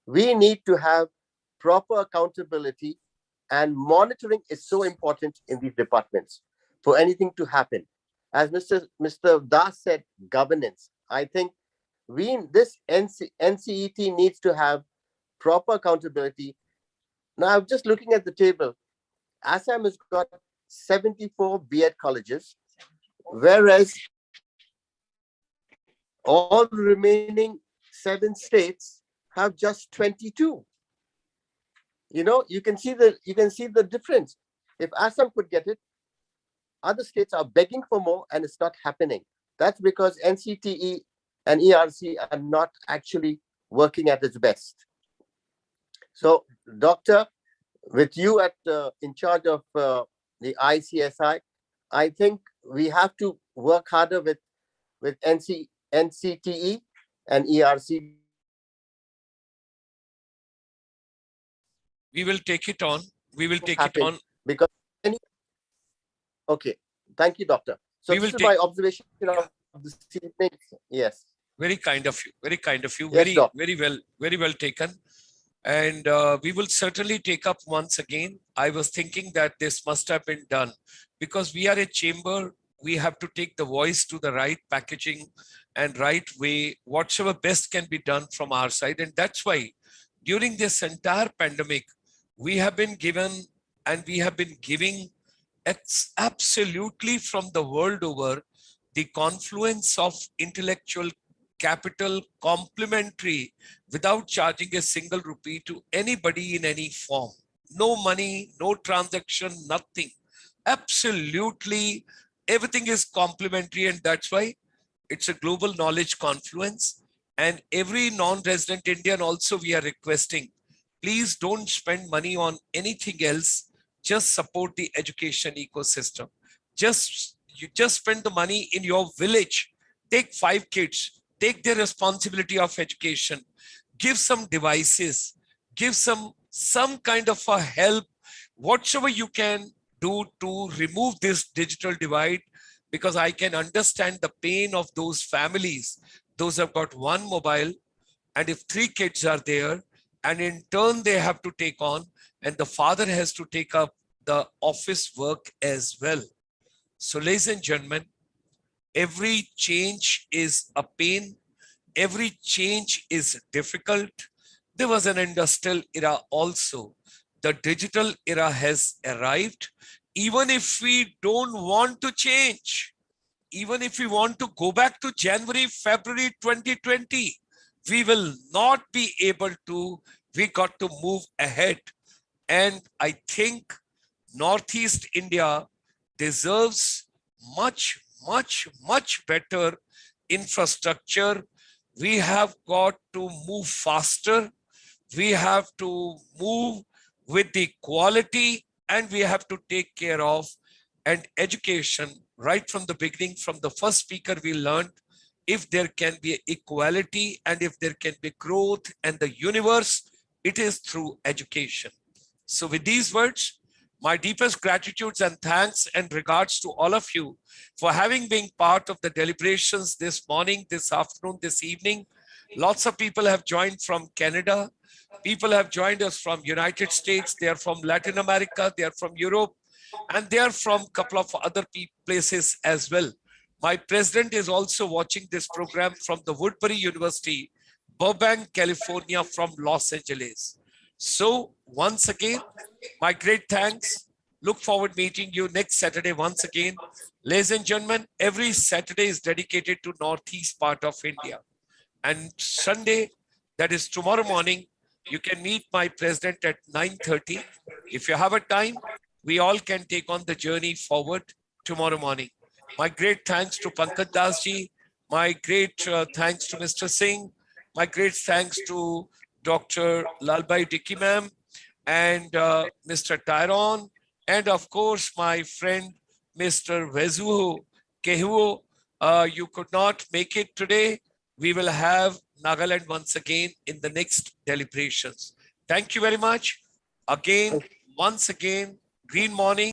We need to have proper accountability, and monitoring is so important in these departments for anything to happen. As Mr. Das said, governance. I think this NCET needs to have proper accountability. Now, I'm just looking at the table. Assam has got 74 B.Ed colleges, whereas all remaining 7 states have just 22. You can see the difference. If Assam could get it, other states are begging for more, and it's not happening. That's because NCTE and ERC are not actually working at its best. So, Doctor, with you in charge of the ICSI, I think we have to work harder with NCTE and ERC. We will take it on. We will take it on. Because okay, thank you, Doctor. So this is my observation of this evening. Yes. Very kind of you. Very kind of you. Yes, very well taken. And we will certainly take up once again. I was thinking that this must have been done because we are a chamber. We have to take the voice to the right packaging and right way, whatever best can be done from our side. And that's why during this entire pandemic, we have been given and we have been giving absolutely from the world over the confluence of intellectual capital complementary without charging a single rupee to anybody in any form. No money, no transaction, nothing. Absolutely everything is complementary, and that's why it's a global knowledge confluence. And every non-resident Indian also we are requesting, please don't spend money on anything else. Just support the education ecosystem. You just spend the money in your village. Take 5 kids, take the responsibility of education, give some devices, give some kind of a help, whatsoever you can do to remove this digital divide, because I can understand the pain of those families. Those have got one mobile, and if 3 kids are there, and in turn they have to take on, and the father has to take up the office work as well. So ladies and gentlemen, every change is a pain. Every change is difficult. There was an industrial era also. The digital era has arrived. Even if we don't want to change, even if we want to go back to January, February 2020, we will not be able to. We got to move ahead. And I think Northeast India deserves much, much, much better infrastructure. We have got to move faster. We have to move with the quality, and we have to take care of and education right from the beginning. From the first speaker, we learned if there can be equality and if there can be growth and the universe, it is through education. So with these words, my deepest gratitudes and thanks and regards to all of you for having been part of the deliberations this morning, this afternoon, this evening. Lots of people have joined from Canada. People have joined us from United States. They are from Latin America. They are from Europe. And they are from a couple of other places as well. My president is also watching this program from the Woodbury University, Burbank, California, from Los Angeles. So once again, my great thanks. Look forward meeting you next Saturday once again. Ladies and gentlemen, every Saturday is dedicated to Northeast part of India. And Sunday, that is tomorrow morning, you can meet my president at 9:30. If you have a time, we all can take on the journey forward tomorrow morning. My great thanks to Pankaj Das ji. My great thanks to Mr. Singh. My great thanks to Dr. Lalbhai Dicky ma'am and Mr. Tyrone. And of course, my friend, Mr. Vezuho Kehuo. You could not make it today. We will have Nagaland once again in the next deliberations. Thank you very much. Again, once again, green morning.